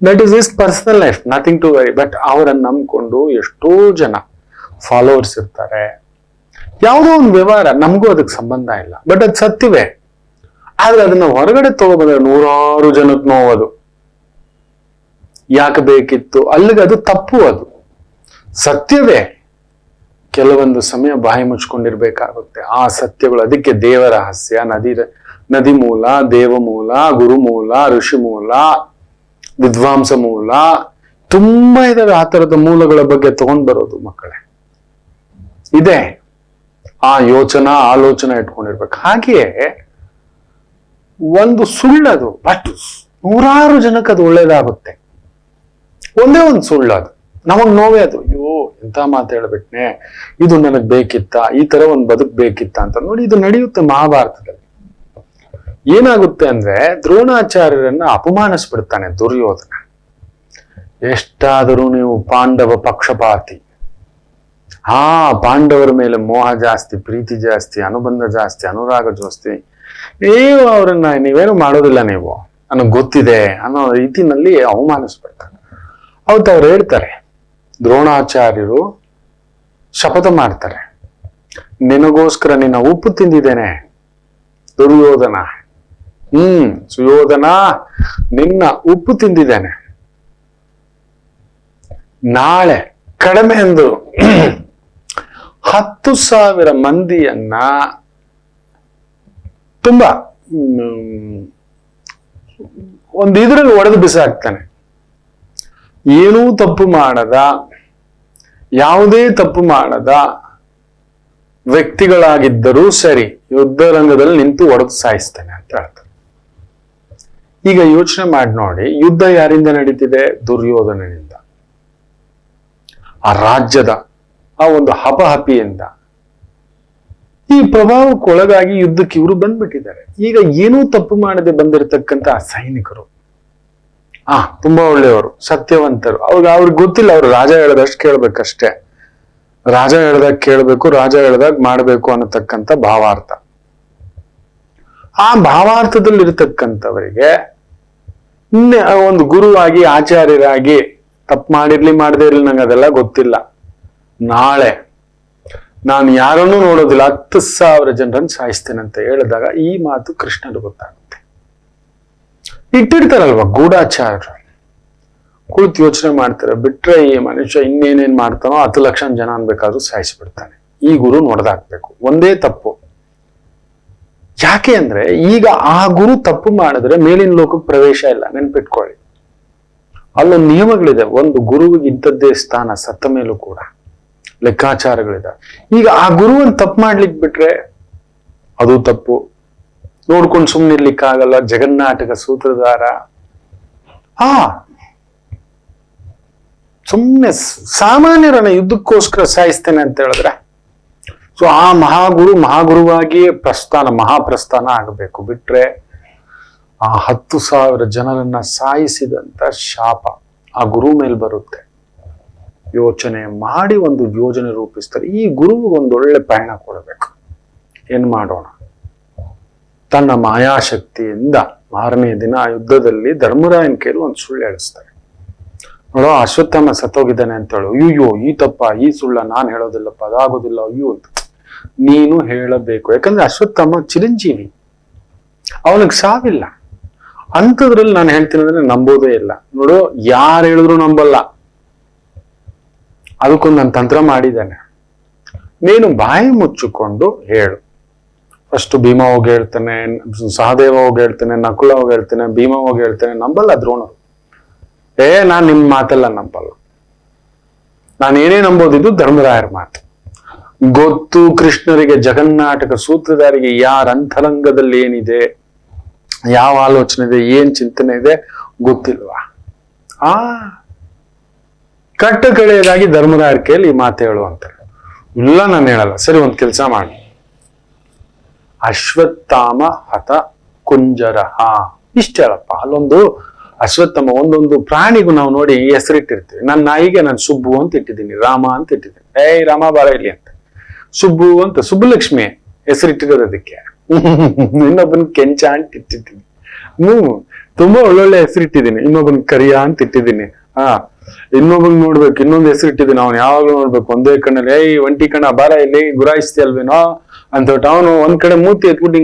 That is is personal life, nothing to worry. But ಅವರನ್ನ ನಂಬ್ಕೊಂಡು ಎಷ್ಟೋ ಜನ ಫಾಲೋವರ್ಸ್ ಇರ್ತಾರೆ. ಯಾವುದೋ ಒಂದು ವ್ಯವಹಾರ, ನಮಗೂ ಅದಕ್ಕೆ ಸಂಬಂಧ ಇಲ್ಲ, ಬಟ್ ಅದು ಸತ್ಯವೇ. ಆದ್ರೆ ಅದನ್ನ ಹೊರಗಡೆ ತಗೊಬಂದ್ರೆ 100 ಜನಕ್ಕೆ ನೋವದು. ಯಾಕೆ ಬೇಕಿತ್ತು ಅಲ್ಲಿಗೆ? ಅದು ತಪ್ಪು, ಅದು ಸತ್ಯವೇ. ಕೆಲವೊಂದು ಸಮಯ ಬಾಯಿ ಮುಚ್ಕೊಂಡಿರ್ಬೇಕಾಗುತ್ತೆ ಆ ಸತ್ಯಗಳು. ಅದಕ್ಕೆ ದೇವರಹಸ್ಯ, ನದಿ ಮೂಲ, ದೇವ ಮೂಲ, ಗುರು ಮೂಲ, ಋಷಿ ಮೂಲ, ವಿದ್ವಾಂಸ ಮೂಲ, ತುಂಬಾ ಇದಾವೆ. ಆ ತರದ ಮೂಲಗಳ ಬಗ್ಗೆ ತಗೊಂಡ್ ಬರೋದು ಮಕ್ಕಳೇ ಇದೆ. ಆ ಆಲೋಚನೆ ಇಟ್ಕೊಂಡಿರ್ಬೇಕು. ಹಾಗೆಯೇ ಒಂದು ಸುಳ್ಳದು, ಬಟ್ 100 ಜನಕ್ಕೆ ಅದು ಒಳ್ಳೇದಾಗುತ್ತೆ. ಒಂದೇ ಒಂದು ಸುಳ್ಳದು, ನಮಗ್ ನೋವೇ ಅದು. ಅಯ್ಯೋ, ಎಂತ ಮಾತು ಹೇಳ್ಬಿಟ್ನೆ, ಇದು ನನಗ್ ಬೇಕಿತ್ತ, ಈ ತರ ಒಂದ್ ಬದುಕ್ ಬೇಕಿತ್ತ ಅಂತ. ನೋಡಿ, ಇದು ನಡೆಯುತ್ತೆ ಮಹಾಭಾರತದಲ್ಲಿ. ಏನಾಗುತ್ತೆ ಅಂದ್ರೆ, ದ್ರೋಣಾಚಾರ್ಯರನ್ನ ಅಪಮಾನಿಸ್ಬಿಡ್ತಾನೆ ದುರ್ಯೋಧನ. ಎಷ್ಟಾದರೂ ನೀವು ಪಾಂಡವ ಪಕ್ಷಪಾತಿ, ಪಾಂಡವರ ಮೇಲೆ ಮೋಹ ಜಾಸ್ತಿ, ಪ್ರೀತಿ ಜಾಸ್ತಿ, ಅನುಬಂಧ ಜಾಸ್ತಿ, ಅನುರಾಗ ಜಾಸ್ತಿ, ಅವರನ್ನ ನೀವೇನು ಮಾಡೋದಿಲ್ಲ, ನೀವು ನನಗ್ ಗೊತ್ತಿದೆ ಅನ್ನೋ ರೀತಿನಲ್ಲಿ ಅವಮಾನಿಸ್ಬಿಡ್ತಾರೆ. ಅವತ್ತು ಅವ್ರು ಹೇಳ್ತಾರೆ, ದ್ರೋಣಾಚಾರ್ಯರು ಶಪಥ ಮಾಡ್ತಾರೆ, ನಿನಗೋಸ್ಕರ ನಿನ್ನ ಉಪ್ಪು ತಿಂದಿದ್ದೇನೆ ದುರ್ಯೋಧನ. ಸುಯೋಧನ, ನಿನ್ನ ಉಪ್ಪು ತಿಂದಿದ್ದೇನೆ. ನಾಳೆ ಕಡಿಮೆ ಎಂದು 10,000 ಮಂದಿಯನ್ನ ತುಂಬಾ ಒಂದು ಇದ್ರಲ್ಲಿ ಒಡೆದು ಬಿಸಾಕ್ತಾನೆ. ಏನೂ ತಪ್ಪು ಮಾಡದ, ಯಾವುದೇ ತಪ್ಪು ಮಾಡದ ವ್ಯಕ್ತಿಗಳಾಗಿದ್ದರೂ ಸರಿ ಯುದ್ಧ ರಂಗದಲ್ಲಿ ನಿಂತು ಒಡೆದು ಸಾಯಿಸ್ತಾನೆ ಅಂತ ಹೇಳ್ತಾರೆ. ಈಗ ಯೋಚನೆ ಮಾಡಿ ನೋಡಿ, ಯುದ್ಧ ಯಾರಿಂದ ನಡೀತಿದೆ? ದುರ್ಯೋಧನನಿಂದ. ಆ ರಾಜ್ಯದ ಆ ಒಂದು ಹಪಹಪಿಯಿಂದ ಈ ಪ್ರಭಾವಕ್ಕೊಳಗಾಗಿ ಯುದ್ಧಕ್ಕೆ ಇವರು ಬಂದ್ಬಿಟ್ಟಿದ್ದಾರೆ. ಈಗ ಏನೂ ತಪ್ಪು ಮಾಡದೆ ಬಂದಿರತಕ್ಕಂತ ಸೈನಿಕರು ತುಂಬಾ ಒಳ್ಳೆಯವರು, ಸತ್ಯವಂತರು. ಅವ್ರಿಗೆ ಗೊತ್ತಿಲ್ಲ, ಅವ್ರು ರಾಜ ಹೇಳ್ದಷ್ಟು ಕೇಳ್ಬೇಕಷ್ಟೇ. ರಾಜ ಹೇಳ್ದಾಗ ಕೇಳ್ಬೇಕು, ರಾಜ ಹೇಳ್ದಾಗ ಮಾಡ್ಬೇಕು ಅನ್ನತಕ್ಕಂಥ ಭಾವಾರ್ಥ. ಆ ಭಾವಾರ್ಥದಲ್ಲಿರ್ತಕ್ಕಂಥವರಿಗೆ ಒಂದು ಗುರುವಾಗಿ ಆಚಾರ್ಯರಾಗಿ ತಪ್ಪು ಮಾಡಿರ್ಲಿ ಮಾಡದೇ ಇರ್ಲಿ ನಂಗೆ ಅದೆಲ್ಲ ಗೊತ್ತಿಲ್ಲ, ನಾಳೆ ನಾನು ಯಾರನ್ನೂ ನೋಡೋದಿಲ್ಲ, 10,000 ಜನರನ್ನು ಸಾಯಿಸ್ತೇನೆ ಅಂತ ಹೇಳಿದಾಗ ಈ ಮಾತು ಕೃಷ್ಣನಿಗೆ ಗೊತ್ತಾಗುತ್ತೆ. ಇಟ್ಟಿರ್ತಾರಲ್ವ ಗೂಢಾಚಾರ್ಯರು, ಕುಳಿತು ಯೋಚನೆ ಮಾಡ್ತಾರೆ, ಬಿಟ್ರೆ ಈ ಮನುಷ್ಯ ಇನ್ನೇನೇನ್ ಮಾಡ್ತಾನೋ 10 ಲಕ್ಷ ಜನ ಅನ್ಬೇಕಾದ್ರೂ ಸಾಯಿಸ್ಬಿಡ್ತಾನೆ, ಈ ಗುರು ನೋಡ್ದಾಕ್ಬೇಕು. ಒಂದೇ ತಪ್ಪು. ಯಾಕೆ ಅಂದ್ರೆ ಈಗ ಆ ಗುರು ತಪ್ಪು ಮಾಡಿದ್ರೆ ಮೇಲಿನ ಲೋಕಕ್ಕೆ ಪ್ರವೇಶ ಇಲ್ಲ, ನೆನ್ಪಿಟ್ಕೊಳ್ಳಿ. ಅಲ್ಲೊಂದು ನಿಯಮಗಳಿದೆ. ಒಂದು ಗುರುವಿಗೆ ಇಂಥದ್ದೇ ಸ್ಥಾನ, ಸತ್ತ ಮೇಲೂ ಕೂಡ ಲೆಕ್ಕಾಚಾರಗಳಿದೆ. ಈಗ ಆ ಗುರುವನ್ನ ತಪ್ಪು ಮಾಡ್ಲಿಕ್ಕೆ ಬಿಟ್ರೆ ಅದು ತಪ್ಪು. ನೋಡ್ಕೊಂಡು ಸುಮ್ಮನಿರ್ಲಿಕ್ಕಾಗಲ್ಲ. ಜಗನ್ನಾಟಕ ಸೂತ್ರಧಾರ ಸುಮ್ಮನೆ ಸಾಮಾನ್ಯರನ್ನ ಯುದ್ಧಕ್ಕೋಸ್ಕರ ಸಾಯಿಸ್ತೇನೆ ಅಂತ ಹೇಳಿದ್ರೆ, ಸೊ ಆ ಮಹಾಗುರುವಾಗಿಯೇ ಮಹಾಪ್ರಸ್ಥಾನ ಆಗಬೇಕು. ಬಿಟ್ರೆ ಆ 10,000 ಜನರನ್ನ ಸಾಯಿಸಿದಂತ ಶಾಪ ಆ ಗುರು ಮೇಲೆ ಬರುತ್ತೆ. ಯೋಚನೆ ಮಾಡಿ ಒಂದು ಯೋಜನೆ ರೂಪಿಸ್ತಾರೆ. ಈ ಗುರುವಿಗೆ ಒಂದೊಳ್ಳೆ ಪಯಣ ಕೊಡಬೇಕು. ಏನ್ ಮಾಡೋಣ? ತನ್ನ ಮಾಯಾಶಕ್ತಿಯಿಂದ 6ನೇ ದಿನ ಯುದ್ಧದಲ್ಲಿ ಧರ್ಮರಾಯನ ಕೈಲಿ ಒಂದು ಸುಳ್ಳು ಹೇಳಿಸ್ತಾರೆ. ನೋಡೋ, ಅಶ್ವತ್ಥಾಮ ಸತ್ತೋಗಿದ್ದಾನೆ ಅಂತ ಹೇಳು. ಅಯ್ಯೋ, ಈ ತಪ್ಪ, ಈ ಸುಳ್ಳ ನಾನು ಹೇಳೋದಿಲ್ಲಪ್ಪ, ಅದಾಗೋದಿಲ್ಲ, ಅಯ್ಯೋ ಅಂತ ನೀನು ಹೇಳಬೇಕು. ಯಾಕಂದ್ರೆ ಅಶ್ವತ್ಥಾಮ ಚಿರಂಜೀವಿ, ಅವನಿಗೆ ಸಾವಿಲ್ಲ. ಅಂಥದ್ರಲ್ಲಿ ನಾನು ಹೇಳ್ತೀನಿ ಅಂದ್ರೆ ನಂಬೋದೇ ಇಲ್ಲ. ನೋಡು, ಯಾರು ಹೇಳಿದ್ರು ನಂಬಲ್ಲ. ಅದಕ್ಕೊಂದು ನಾನು ತಂತ್ರ ಮಾಡಿದ್ದೇನೆ. ನೀನು ಬಾಯಿ ಮುಚ್ಚಿಕೊಂಡು ಹೇಳು. ಫಸ್ಟ್ ಭೀಮ ಹೋಗಿ ಹೇಳ್ತಾನೆ, ಸಹದೇವ ಹೋಗಿ ಹೇಳ್ತಾನೆ, ನಕುಲ ಹೋಗಿ ಹೇಳ್ತಾನೆ, ಭೀಮ ಹೋಗಿ ಹೇಳ್ತಾನೆ. ನಂಬಲ್ಲ ದ್ರೋಣರು. ನಾನ್ ನಿಮ್ ಮಾತೆಲ್ಲ ನಂಬಲ್ಲ. ನಾನೇನೇ ನಂಬೋದಿದ್ದು ಧರ್ಮರಾಯರ ಮಾತು. ಗೊತ್ತು ಕೃಷ್ಣರಿಗೆ, ಜಗನ್ನಾಟಕ ಸೂತ್ರಧಾರಿಗೆ ಯಾರ ಅಂತರಂಗದಲ್ಲಿ ಏನಿದೆ, ಯಾವ ಆಲೋಚನೆ ಇದೆ, ಏನ್ ಚಿಂತನೆ ಇದೆ ಗೊತ್ತಿಲ್ವಾ? ಕಟ್ಟ ಕಡೆಯದಾಗಿ ಧರ್ಮರಾಯರ ಕೈಯಲ್ಲಿ ಈ ಮಾತು ಹೇಳುವಂತಾರೆ. ಇಲ್ಲ, ನಾನು ಹೇಳಲ್ಲ. ಸರಿ, ಒಂದ್ ಕೆಲಸ ಮಾಡಿ. ಅಶ್ವತ್ಥಾಮ ಹತ ಕುಂಜರಹ ಇಷ್ಟ ಹೇಳಪ್ಪ. ಅಲ್ಲೊಂದು ಅಶ್ವತ್ಥಾಮ, ಒಂದೊಂದು ಪ್ರಾಣಿಗೂ ನಾವು ನೋಡಿ ಹೆಸರಿಟ್ಟಿರ್ತೀವಿ. ನನ್ನ ನಾಯಿಗೆ ನಾನು ಸುಬ್ಬು ಅಂತ ಇಟ್ಟಿದ್ದೀನಿ, ರಾಮ ಅಂತ ಇಟ್ಟಿದ್ದೀನಿ. ರಾಮ ಬಾರ ಇಲ್ಲಿ ಅಂತ. ಸುಬ್ಬು ಅಂತ ಸುಬ್ಬುಲಕ್ಷ್ಮಿ ಹೆಸರಿಟ್ಟಿರೋದು ಅದಕ್ಕೆ. ಇನ್ನೊಬ್ಬನ ಕೆಂಚ ಅಂತ ಇಟ್ಟಿದ್ದೀನಿ. ತುಂಬಾ ಒಳ್ಳೊಳ್ಳೆ ಹೆಸರಿಟ್ಟಿದ್ದೀನಿ. ಇನ್ನೊಬ್ಬನ ಕರಿಯ ಅಂತ ಇಟ್ಟಿದ್ದೀನಿ. ಇನ್ನೊಬ್ಬನ್ ನೋಡ್ಬೇಕು, ಇನ್ನೊಂದು ಹೆಸರು ಇಟ್ಟಿದ್ದೀನಿ. ಅವ್ನು ಯಾವಾಗ್ಲೂ ನೋಡ್ಬೇಕು ಒಂದೇ ಕಣ್ಣಲ್ಲಿ, ಒಂಟಿ ಕಣ್ಣ ಬಾರ ಇಲ್ಲಿ ಗುರಾಯಿಸ್ತಿ ಅಲ್ವೇನೋ ಅಂತ ಅವನು ಒಂದ್ ಕಡೆ ಮೂತಿ ಎತ್ಬಿಟ್ಟು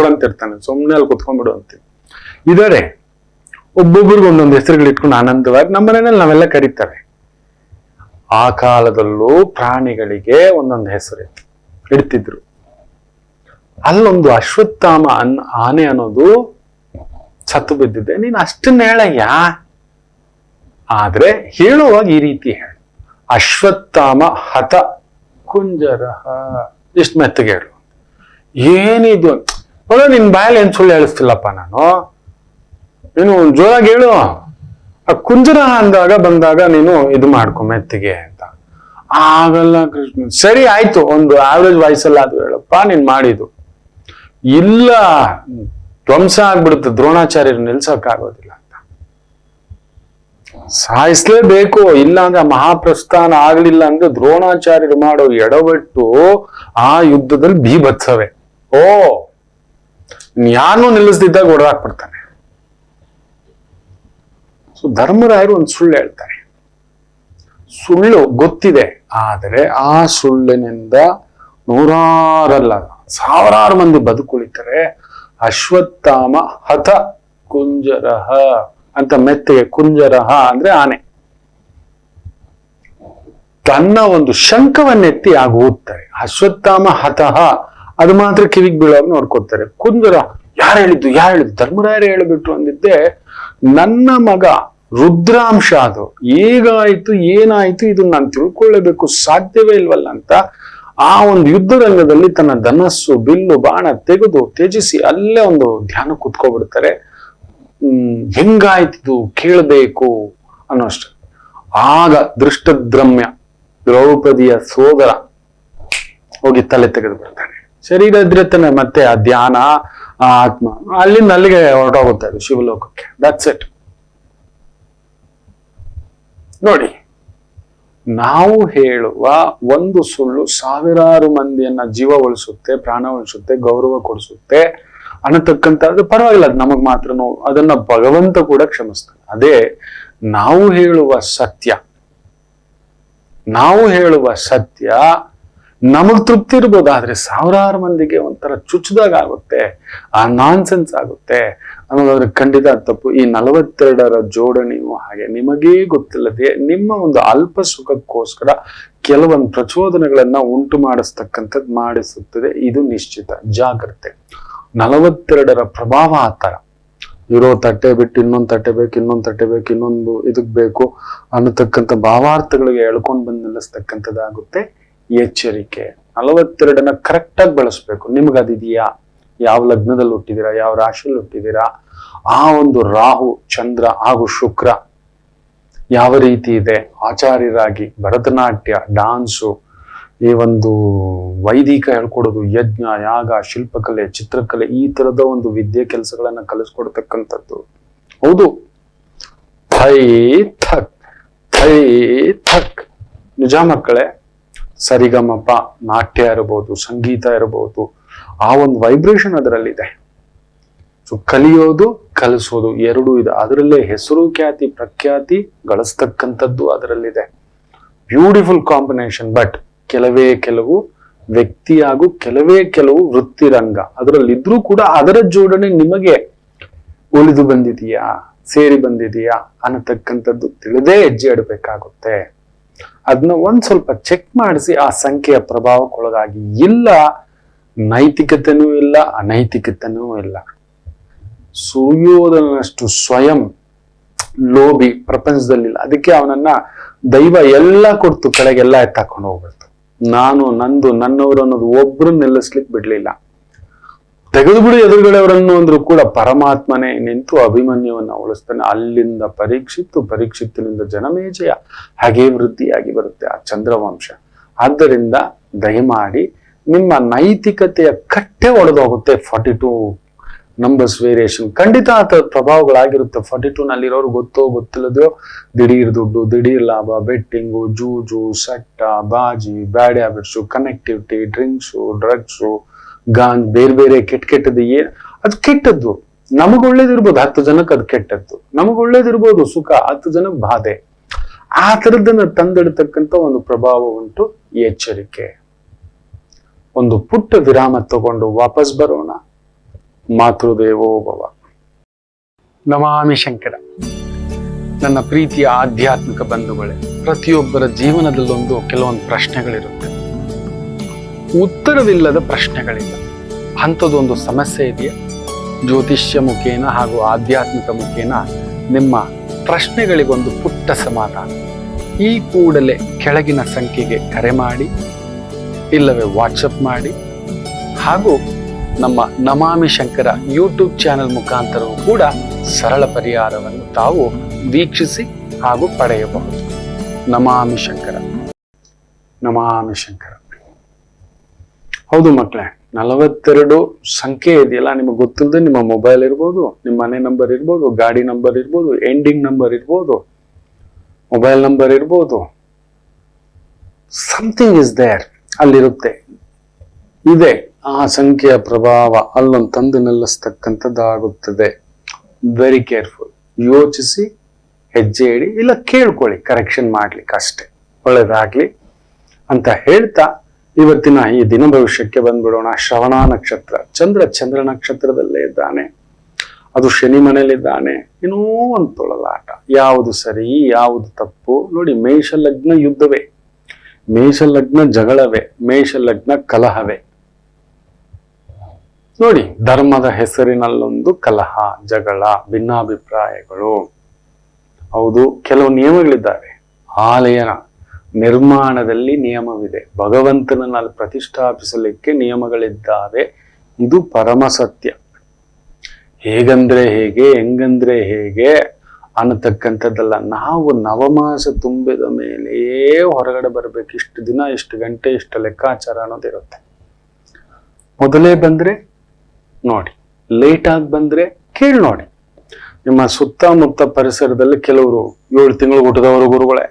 ಅಂತ ಇರ್ತಾನೆ. ಸುಮ್ನೆ ಅಲ್ಲಿ ಕುತ್ಕೊಂಡ್ಬಿಡು ಅಂತ ಇದಾರೆ. ಒಬ್ಬೊಬ್ರಿಗೆ ಒಂದೊಂದು ಹೆಸರುಗಳು ಇಟ್ಕೊಂಡು ಆನಂದವಾಗಿ ನಮ್ಮ ಮನೆಯಲ್ಲಿ ನಾವೆಲ್ಲ ಕರೀತಾರೆ. ಆ ಕಾಲದಲ್ಲೂ ಪ್ರಾಣಿಗಳಿಗೆ ಒಂದೊಂದು ಹೆಸರು ಇಡ್ತಿದ್ರು. ಅಲ್ಲೊಂದು ಅಶ್ವತ್ಥಾಮ ಆನೆ ಅನ್ನೋದು ಸತ್ತು ಬಿದ್ದಿದೆ. ನೀನ್ ಅಷ್ಟನ್ನ ಹೇಳಯ್ಯ, ಆದ್ರೆ ಹೇಳುವಾಗ ಈ ರೀತಿ ಹೇಳು. ಅಶ್ವತ್ಥಾಮ ಹತ ಕುಂಜರಹ. ಇಷ್ಟು ಮೆತ್ತಗೆ ಹೇಳು. ಏನಿದು ನೋಡ, ನಿನ್ ಬಾಯಲ್ಲಿ ಏನ್ ಸುಳ್ಳು ಹೇಳಿಸ್ತಿಲ್ಲಪ್ಪ ನಾನು. ನೀನು ಜೋರಾಗಿ ಹೇಳು. ಆ ಕುಂಜರಹ ಬಂದಾಗ ನೀನು ಇದು ಮಾಡ್ಕೊ ಮೆತ್ತಿಗೆ ಅಂತ. ಆಗಲ್ಲ ಕೃಷ್ಣ. ಸರಿ ಆಯ್ತು, ಒಂದು ಆವರೇಜ್ ವಾಯ್ಸಲ್ಲಿ ಅದು ಹೇಳಪ್ಪ ನೀನ್ ಮಾಡಿದ್ದು. ಇಲ್ಲ, ಧ್ವಂಸ ಆಗ್ಬಿಡುತ್ತೆ, ದ್ರೋಣಾಚಾರ್ಯರು ನಿಲ್ಸಕ್ಕಾಗೋದಿಲ್ಲ ಅಂತ. ಸಾಯಿಸ್ಲೇಬೇಕು. ಇಲ್ಲ ಅಂದ್ರೆ ಮಹಾಪ್ರಸ್ಥಾನ ಆಗ್ಲಿಲ್ಲ ಅಂದ್ರೆ ದ್ರೋಣಾಚಾರ್ಯರು ಮಾಡೋ ಎಡವಟ್ಟು ಆ ಯುದ್ಧದಲ್ಲಿ ಬೀಭತ್ಸವೇ. ಯಾರನ್ನೂ ನಿಲ್ಲಿಸ್ದಿದ್ದಾಗ ಹೊಡೆದಾಕ್ಬಿಡ್ತಾನೆ. ಸೊ ಧರ್ಮರಾಯರು ಒಂದು ಸುಳ್ಳು ಹೇಳ್ತಾರೆ. ಸುಳ್ಳು ಗೊತ್ತಿದೆ, ಆದರೆ ಆ ಸುಳ್ಳಿನಿಂದ ನೂರಾರಲ್ಲ ಸಾವಿರಾರು ಮಂದಿ ಬದುಕುಳಿತಾರೆ. ಅಶ್ವತ್ಥಾಮ ಹತ ಕುಂಜರಹ ಅಂತ ಮೆತ್ತಗೆ. ಕುಂಜರಹ ಅಂದ್ರೆ ಆನೆ. ತನ್ನ ಒಂದು ಶಂಖವನ್ನೆತ್ತಿ ಆಗ ಓದ್ತಾರೆ. ಅಶ್ವತ್ಥಾಮ ಹತಃ ಅದು ಮಾತ್ರ ಕಿವಿಗೆ ಬೀಳೋರು ನೋಡ್ಕೊತಾರೆ. ಕುಂಜರ ಯಾರು ಹೇಳಿದ್ದು ಧರ್ಮರಾಯರೇ ಹೇಳಿಬಿಟ್ರು ಅಂದಿದ್ದೆ. ನನ್ನ ಮಗ ರುದ್ರಾಂಶ ಅದು ಹೇಗಾಯ್ತು ಏನಾಯ್ತು ಇದನ್ನ ನಾನು ತಿಳ್ಕೊಳ್ಳೇಬೇಕು, ಸಾಧ್ಯವೇ ಇಲ್ವಲ್ಲ ಅಂತ ಆ ಒಂದು ಯುದ್ಧ ರಂಗದಲ್ಲಿ ತನ್ನ ಧನಸ್ಸು ಬಿಲ್ಲು ಬಾಣ ತೆಗೆದು ತ್ಯಜಿಸಿ ಅಲ್ಲೇ ಒಂದು ಧ್ಯಾನ ಕುತ್ಕೊಬಿಡ್ತಾರೆ. ಹೆಂಗಾಯ್ತಿದು ಕೇಳಬೇಕು ಅನ್ನೋಷ್ಟು. ಆಗ ದೃಷ್ಟದ್ರಮ್ಯ ದ್ರೌಪದಿಯ ಸೋದರ ಹೋಗಿ ತಲೆ ತೆಗೆದು ಬರ್ತಾನೆ. ಶರೀರ ಇದ್ರೆ ತಾನೆ ಮತ್ತೆ ಆ ಧ್ಯಾನ, ಆ ಆತ್ಮ ಅಲ್ಲಿಂದ ಅಲ್ಲಿಗೆ ಹೊರಟೋಗುತ್ತೆ ಅದು ಶಿವಲೋಕಕ್ಕೆ. That's it. ನೋಡಿ, ನಾವು ಹೇಳುವ ಒಂದು ಸುಳ್ಳು ಸಾವಿರಾರು ಮಂದಿಯನ್ನ ಜೀವ ಉಳಿಸುತ್ತೆ, ಪ್ರಾಣ ಉಳಿಸುತ್ತೆ, ಗೌರವ ಕೊಡಿಸುತ್ತೆ ಅನ್ನತಕ್ಕಂತ ಅದು ಪರವಾಗಿಲ್ಲ, ಅದು ನಮಗ್ ಮಾತ್ರ ನೋವು, ಅದನ್ನ ಭಗವಂತ ಕೂಡ ಕ್ಷಮಿಸ್ತಾನೆ. ಅದೇ ನಾವು ಹೇಳುವ ಸತ್ಯ, ನಾವು ಹೇಳುವ ಸತ್ಯ ನಮಗ್ ತೃಪ್ತಿ ಇರ್ಬೋದು, ಆದ್ರೆ ಸಾವಿರಾರು ಮಂದಿಗೆ ಒಂಥರ ಚುಚ್ಚದಾಗ ಆಗುತ್ತೆ, ಆ ನಾನ್ಸೆನ್ಸ್ ಆಗುತ್ತೆ ಅನ್ನೋದಾದ್ರೆ ಖಂಡಿತ ತಪ್ಪು. ಈ 42ರ ಜೋಡಣೆಯು ಹಾಗೆ ನಿಮಗೇ ಗೊತ್ತಿಲ್ಲದೆ ನಿಮ್ಮ ಒಂದು ಅಲ್ಪ ಸುಖಕ್ಕೋಸ್ಕರ ಕೆಲವೊಂದು ಪ್ರಚೋದನೆಗಳನ್ನ ಉಂಟು ಮಾಡಿಸುತ್ತದೆ. ಇದು ನಿಶ್ಚಿತ. ಜಾಗ್ರತೆ. 42ರ ಪ್ರಭಾವ ಆ ತರ. ಇರೋ ತಟ್ಟೆ ಬಿಟ್ಟು ಇನ್ನೊಂದು ತಟ್ಟೆ ಬೇಕು, ಇನ್ನೊಂದು ತಟ್ಟೆ ಬೇಕು, ಇನ್ನೊಂದು ಇದಕ್ ಬೇಕು ಅನ್ನತಕ್ಕಂಥ ಭಾವಾರ್ಥಗಳಿಗೆ ಎಳ್ಕೊಂಡು ಬಂದು ನಿಲ್ಲಿಸ್ತಕ್ಕಂಥದ್ದಾಗುತ್ತೆ. ಎಚ್ಚರಿಕೆ. 42ನ ಕರೆಕ್ಟ್ ಆಗಿ ಬಳಸ್ಬೇಕು. ನಿಮ್ಗದಿದೆಯಾ? ಯಾವ ಲಗ್ನದಲ್ಲಿ ಹುಟ್ಟಿದೀರಾ, ಯಾವ ರಾಶಿಯಲ್ಲಿ ಹುಟ್ಟಿದೀರಾ, ಆ ಒಂದು ರಾಹು, ಚಂದ್ರ ಹಾಗೂ ಶುಕ್ರ ಯಾವ ರೀತಿ ಇದೆ, ಆಚಾರ್ಯರಾಗಿ ಭರತನಾಟ್ಯ, ಡಾನ್ಸು, ಈ ಒಂದು ವೈದಿಕ ಹೇಳ್ಕೊಡೋದು, ಯಜ್ಞ, ಯಾಗ, ಶಿಲ್ಪಕಲೆ, ಚಿತ್ರಕಲೆ, ಈ ತರದ ಒಂದು ವಿದ್ಯೆ ಕೆಲಸಗಳನ್ನ ಕಲಿಸ್ಕೊಡ್ತಕ್ಕಂಥದ್ದು. ಹೌದು, ಥೈ ಥಕ್ ಥೈ ಥಕ್. ನಿಜ ಮಕ್ಕಳೇ, ಸರಿಗಮಪ, ನಾಟ್ಯ ಇರಬಹುದು, ಸಂಗೀತ ಇರಬಹುದು, ಆ ಒಂದು ವೈಬ್ರೇಷನ್ ಅದರಲ್ಲಿದೆ. ಸೊ ಕಲಿಯೋದು, ಕಲಿಸೋದು ಎರಡೂ ಇದೆ. ಅದರಲ್ಲೇ ಹೆಸರು, ಖ್ಯಾತಿ, ಪ್ರಖ್ಯಾತಿ ಗಳಿಸ್ತಕ್ಕಂಥದ್ದು ಅದರಲ್ಲಿದೆ. Beautiful combination. ಬಟ್ ಕೆಲವು ವ್ಯಕ್ತಿ ಹಾಗೂ ಕೆಲವು ವೃತ್ತಿ ರಂಗ ಅದರಲ್ಲಿದ್ರೂ ಕೂಡ ಅದರ ಜೋಡಣೆ ನಿಮಗೆ ಉಳಿದು ಬಂದಿದೆಯಾ, ಸೇರಿ ಬಂದಿದೆಯಾ ಅನ್ನತಕ್ಕಂಥದ್ದು ತಿಳಿದೇ ಹೆಜ್ಜೆ ಇಡಬೇಕಾಗುತ್ತೆ. ಅದನ್ನ ಒಂದ್ ಸ್ವಲ್ಪ ಚೆಕ್ ಮಾಡಿಸಿ ಆ ಸಂಖ್ಯೆಯ ಪ್ರಭಾವಕ್ಕೊಳಗಾಗಿ. ಇಲ್ಲ ನೈತಿಕತೆನೂ ಇಲ್ಲ, ಅನೈತಿಕತೆನೂ ಇಲ್ಲ. ಸೂರ್ಯೋದನಷ್ಟು ಸ್ವಯಂ ಲೋಭಿ ಪ್ರಪಂಚದಲ್ಲಿಲ್ಲ. ಅದಕ್ಕೆ ಅವನನ್ನ ದೈವ ಎಲ್ಲ ಕೊಡ್ತು, ಕೆಳಗೆಲ್ಲ ಎತ್ತಾಕೊಂಡು ಹೋಗ್ಬಿಡ್ತು. ನಾನು, ನಂದು, ನನ್ನವರು ಅನ್ನೋದು ಒಬ್ರು ನಿಲ್ಲಿಸ್ಲಿಕ್ಕೆ ಬಿಡ್ಲಿಲ್ಲ. ತೆಗೆದು ಬಿಡು ಎದುರುಗಡೆಯವರನ್ನು ಅಂದ್ರೂ ಕೂಡ ಪರಮಾತ್ಮನೇ ನಿಂತು ಅಭಿಮನ್ಯುವನ್ನ ಉಳಿಸ್ತಾನೆ. ಅಲ್ಲಿಂದ ಪರೀಕ್ಷಿತ್ತಿನಿಂದ ಜನಮೇಜಯ, ಹಾಗೇ ವೃದ್ಧಿಯಾಗಿ ಬರುತ್ತೆ ಆ ಚಂದ್ರವಂಶ. ಆದ್ದರಿಂದ ದಯಮಾಡಿ ನಿಮ್ಮ ನೈತಿಕತೆಯ ಕಟ್ಟೆ ಒಡೆದೋಗುತ್ತೆ. 42 ನಂಬರ್ಸ್ ವೇರಿಯೇಷನ್ ಖಂಡಿತ ಆ ಪ್ರಭಾವಗಳಾಗಿರುತ್ತೆ. 42 ನಲ್ಲಿರೋರು ಗೊತ್ತೋ ಗೊತ್ತಿಲ್ಲದೆಯೋ ದಿಢೀರ್ ದುಡ್ಡು, ದಿಢೀರ್ ಲಾಭ, ಬೆಟ್ಟಿಂಗು, ಜೂಜು, ಸಟ್ಟ, ಬಾಜಿ, ಬ್ಯಾಡ್ ಹ್ಯಾಬಿಟ್ಸು, ಕನೆಕ್ಟಿವಿಟಿ, ಡ್ರಿಂಕ್ಸು, ಡ್ರಗ್ಸು, ಬೇರೆ ಬೇರೆ ಕೆಟ್ಟದ್ದು. ಅದು ಕೆಟ್ಟದ್ದು. ನಮಗ್ ಒಳ್ಳೇದಿರ್ಬೋದು, 10 ಜನಕ್ಕೆ ಅದು ಕೆಟ್ಟದ್ದು. ನಮಗ್ ಒಳ್ಳೇದಿರ್ಬೋದು ಸುಖ, 10 ಜನಕ್ಕೆ ಬಾಧೆ. ಆ ತರದನ್ನ ತಂದಿಡ್ತಕ್ಕಂಥ ಒಂದು ಪ್ರಭಾವ ಉಂಟು. ಎಚ್ಚರಿಕೆ. ಒಂದು ಪುಟ್ಟ ವಿರಾಮ ತಗೊಂಡು ವಾಪಸ್ ಬರೋಣ. ಮಾತೃದೇವೋ ಭವ. ನಮಾಮಿ ಶಂಕರ. ನನ್ನ ಪ್ರೀತಿಯ ಆಧ್ಯಾತ್ಮಿಕ ಬಂಧುಗಳೇ, ಪ್ರತಿಯೊಬ್ಬರ ಜೀವನದಲ್ಲೊಂದು ಕೆಲವೊಂದು ಪ್ರಶ್ನೆಗಳಿರುತ್ತೆ. ಉತ್ತರವಿಲ್ಲದ ಪ್ರಶ್ನೆಗಳಿಲ್ಲ. ಅಂಥದ್ದೊಂದು ಸಮಸ್ಯೆ ಇದೆಯಾ? ಜ್ಯೋತಿಷ್ಯ ಮುಖೇನ ಹಾಗೂ ಆಧ್ಯಾತ್ಮಿಕ ಮುಖೇನ ನಿಮ್ಮ ಪ್ರಶ್ನೆಗಳಿಗೊಂದು ಪುಟ್ಟ ಸಮಾಧಾನ. ಈ ಕೂಡಲೇ ಕೆಳಗಿನ ಸಂಖ್ಯೆಗೆ ಕರೆ ಮಾಡಿ, ಇಲ್ಲವೇ ವಾಟ್ಸಪ್ ಮಾಡಿ, ಹಾಗೂ ನಮ್ಮ ನಮಾಮಿ ಶಂಕರ ಯೂಟ್ಯೂಬ್ ಚಾನೆಲ್ ಮುಖಾಂತರವೂ ಕೂಡ ಸರಳ ಪರಿಹಾರವನ್ನು ತಾವು ವೀಕ್ಷಿಸಿ ಹಾಗೂ ಪಡೆಯಬಹುದು. ನಮಾಮಿ ಶಂಕರ. ನಮಾಮಿ ಶಂಕರ. ಹೌದು ಮಕ್ಕಳೇ, 42 ಸಂಖ್ಯೆ ಇದೆಯಲ್ಲ, ನಿಮಗೆ ಗೊತ್ತಿಲ್ಲದೆ ನಿಮ್ಮ ಮೊಬೈಲ್ ಇರ್ಬೋದು, ನಿಮ್ಮ ಮನೆ ನಂಬರ್ ಇರ್ಬೋದು, ಗಾಡಿ ನಂಬರ್ ಇರ್ಬೋದು, ಎಂಡಿಂಗ್ ನಂಬರ್ ಇರ್ಬೋದು, ಮೊಬೈಲ್ ನಂಬರ್ ಇರ್ಬೋದು, ಸಮಥಿಂಗ್ ಇಸ್ ದೇರ್, ಅಲ್ಲಿರುತ್ತೆ. ಇದೆ ಆ ಸಂಖ್ಯೆಯ ಪ್ರಭಾವ ಅಲ್ಲೊಂದು ತಂದು ನಿಲ್ಲಿಸ್ತಕ್ಕಂಥದ್ದಾಗುತ್ತದೆ. Very careful. ಯೋಚಿಸಿ ಹೆಜ್ಜೆ ಇಡಿ, ಇಲ್ಲ ಕೇಳ್ಕೊಳ್ಳಿ, ಕರೆಕ್ಷನ್ ಮಾಡ್ಲಿಕ್ಕೆ ಅಷ್ಟೇ. ಒಳ್ಳೇದಾಗ್ಲಿ ಅಂತ ಹೇಳ್ತಾ ಇವತ್ತಿನ ಈ ದಿನ ಭವಿಷ್ಯಕ್ಕೆ ಬಂದ್ಬಿಡೋಣ. ಶ್ರವಣ ನಕ್ಷತ್ರ. ಚಂದ್ರ ನಕ್ಷತ್ರದಲ್ಲೇ ಇದ್ದಾನೆ. ಅದು ಶನಿ ಮನೆಯಲ್ಲಿದ್ದಾನೆ. ಇನ್ನೂ ಒಂದು ತೊಳಲಾಟ. ಯಾವುದು ಸರಿ, ಯಾವುದು ತಪ್ಪು ನೋಡಿ. ಮೇಷ ಲಗ್ನ ಯುದ್ಧವೇ, ಮೇಷ ಲಗ್ನ ಜಗಳವೇ, ಮೇಷ ಲಗ್ನ ಕಲಹವೇ. ನೋಡಿ, ಧರ್ಮದ ಹೆಸರಿನಲ್ಲೊಂದು ಕಲಹ, ಜಗಳ, ಭಿನ್ನಾಭಿಪ್ರಾಯಗಳು. ಹೌದು, ಕೆಲವು ನಿಯಮಗಳಿದ್ದಾವೆ. ಆಲಯ ನಿರ್ಮಾಣದಲ್ಲಿ ನಿಯಮವಿದೆ. ಭಗವಂತನನ್ನ ಪ್ರತಿಷ್ಠಾಪಿಸಲಿಕ್ಕೆ ನಿಯಮಗಳಿದ್ದಾವೆ. ಇದು ಪರಮ ಸತ್ಯ. ಹೇಗಂದ್ರೆ ಹೇಗೆ, ಹೆಂಗಂದ್ರೆ ಹೇಗೆ ಅನ್ನತಕ್ಕಂಥದ್ದಲ್ಲ. ನಾವು ನವಮಾಸ ತುಂಬಿದ ಮೇಲೆಯೇ ಹೊರಗಡೆ ಬರ್ಬೇಕು. ಇಷ್ಟು ದಿನ, ಇಷ್ಟು ಗಂಟೆ, ಇಷ್ಟು ಲೆಕ್ಕಾಚಾರ ಅನ್ನೋದಿರುತ್ತೆ. ಮೊದಲೇ ಬಂದ್ರೆ ನೋಡಿ, ಲೇಟ್ ಆಗಿ ಬಂದ್ರೆ ಕೇಳಿ ನೋಡಿ. ನಿಮ್ಮ ಸುತ್ತಮುತ್ತ ಪರಿಸರದಲ್ಲಿ ಕೆಲವರು 7 ತಿಂಗಳು ಹುಟ್ಟಿದವರು ಗುರುಗಳೇ,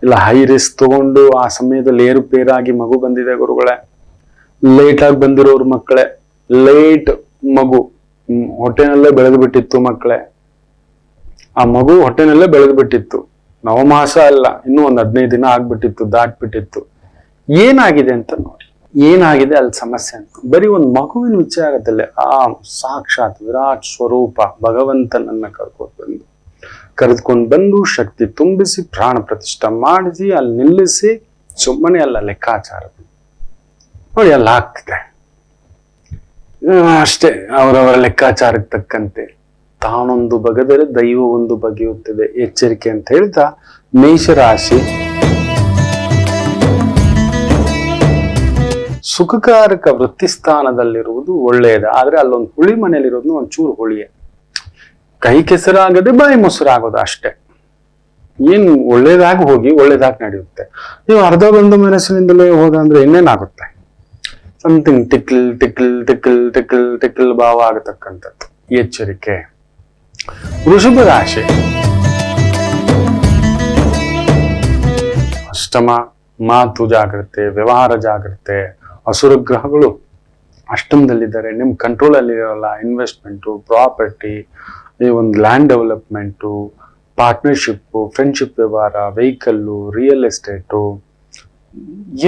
ಇಲ್ಲ ಹೈ ರಿಸ್ಕ್ ತಗೊಂಡು ಆ ಸಮಯದಲ್ಲಿ ಏರುಪೇರಾಗಿ ಮಗು ಬಂದಿದೆ ಗುರುಗಳೇ, ಲೇಟ್ ಆಗಿ ಬಂದಿರೋರು ಮಕ್ಕಳೇ, ಲೇಟ್ ಮಗು ಹೊಟ್ಟೆನಲ್ಲೇ ಬೆಳೆದು ಬಿಟ್ಟಿತ್ತು ಮಕ್ಕಳೇ, ಆ ಮಗು ಹೊಟ್ಟೆನಲ್ಲೇ ಬೆಳೆದು ಬಿಟ್ಟಿತ್ತು, ನವಮಾಸ ಅಲ್ಲ, ಇನ್ನೂ ಒಂದು 15 ದಿನ ಆಗ್ಬಿಟ್ಟಿತ್ತು, ದಾಟ್ಬಿಟ್ಟಿತ್ತು. ಏನಾಗಿದೆ ಅಂತ ನೋಡಿ, ಏನಾಗಿದೆ ಅಲ್ಲಿ ಸಮಸ್ಯೆ ಅಂತ. ಬರೀ ಒಂದು ಮಗುವಿನ ವಿಚಾರದಲ್ಲಿ ಆ ಸಾಕ್ಷಾತ್ ವಿರಾಟ್ ಸ್ವರೂಪ ಭಗವಂತನನ್ನ ಕರೆದುಕೊಂಡು ಬಂದು ಶಕ್ತಿ ತುಂಬಿಸಿ ಪ್ರಾಣ ಪ್ರತಿಷ್ಠೆ ಮಾಡಿಸಿ ಅಲ್ಲಿ ನಿಲ್ಲಿಸಿ ಸುಮ್ಮನೆ ಅಲ್ಲ ಲೆಕ್ಕಾಚಾರ ನೋಡಿ ಅಲ್ಲಿ ಆಗ್ತಿದೆ ಅಷ್ಟೇ. ಅವರವರ ಲೆಕ್ಕಾಚಾರಕ್ಕೆ ತಕ್ಕಂತೆ ತಾನೊಂದು ಬಗೆದರೆ ದೈವ ಒಂದು ಬಗೆಯುತ್ತದೆ, ಎಚ್ಚರಿಕೆ ಅಂತ ಹೇಳ್ತಾ ಮೇಷರಾಶಿ ಸುಖಕಾರಕ ವೃತ್ತಿ ಸ್ಥಾನದಲ್ಲಿರುವುದು ಒಳ್ಳೆಯದ. ಆದ್ರೆ ಅಲ್ಲೊಂದು ಹುಳಿ ಮನೆಯಲ್ಲಿರೋದು ಒಂಚೂರು ಹುಳಿಯೇ, ಕೈ ಕೆಸರಾಗದೆ ಬಾಯಿ ಮೊಸರಾಗೋದು ಅಷ್ಟೇ. ಏನ್ ಒಳ್ಳೇದಾಗಿ ಹೋಗಿ ಒಳ್ಳೇದಾಗಿ ನಡೆಯುತ್ತೆ. ನೀವು ಅರ್ಧ ಬಂದ ಮನಸ್ಸಿನಿಂದಲೇ ಹೋದ ಅಂದ್ರೆ ಇನ್ನೇನಾಗುತ್ತೆ, ಸಮಥಿಂಗ್ ಟಿಕ್ಲ್ ಟಿಕ್ಲ್ ಟಿಕ್ಲ್ ಟಿಕ್ಲ್ ಟಿಕ್ಲ್ ಭಾವ ಆಗತಕ್ಕಂಥದ್ದು. ಎಚ್ಚರಿಕೆ. ವೃಷಭ ರಾಶಿ ಅಷ್ಟಮ ಮಾತು ಜಾಗ್ರತೆ, ವ್ಯವಹಾರ ಜಾಗ್ರತೆ. ಅಸುರ ಗ್ರಹಗಳು ಅಷ್ಟಮದಲ್ಲಿದ್ದಾರೆ, ನಿಮ್ ಕಂಟ್ರೋಲ್ ಅಲ್ಲಿ ಇರೋಲ್ಲ. ಇನ್ವೆಸ್ಟ್ಮೆಂಟು, ಪ್ರಾಪರ್ಟಿ, ಈ ಒಂದು ಲ್ಯಾಂಡ್ ಡೆವಲಪ್ಮೆಂಟು, ಪಾರ್ಟ್ನರ್ಶಿಪ್, ಫ್ರೆಂಡ್ಶಿಪ್ ವ್ಯವಹಾರ, ವೆಹಿಕಲ್ಲು, ರಿಯಲ್ ಎಸ್ಟೇಟು,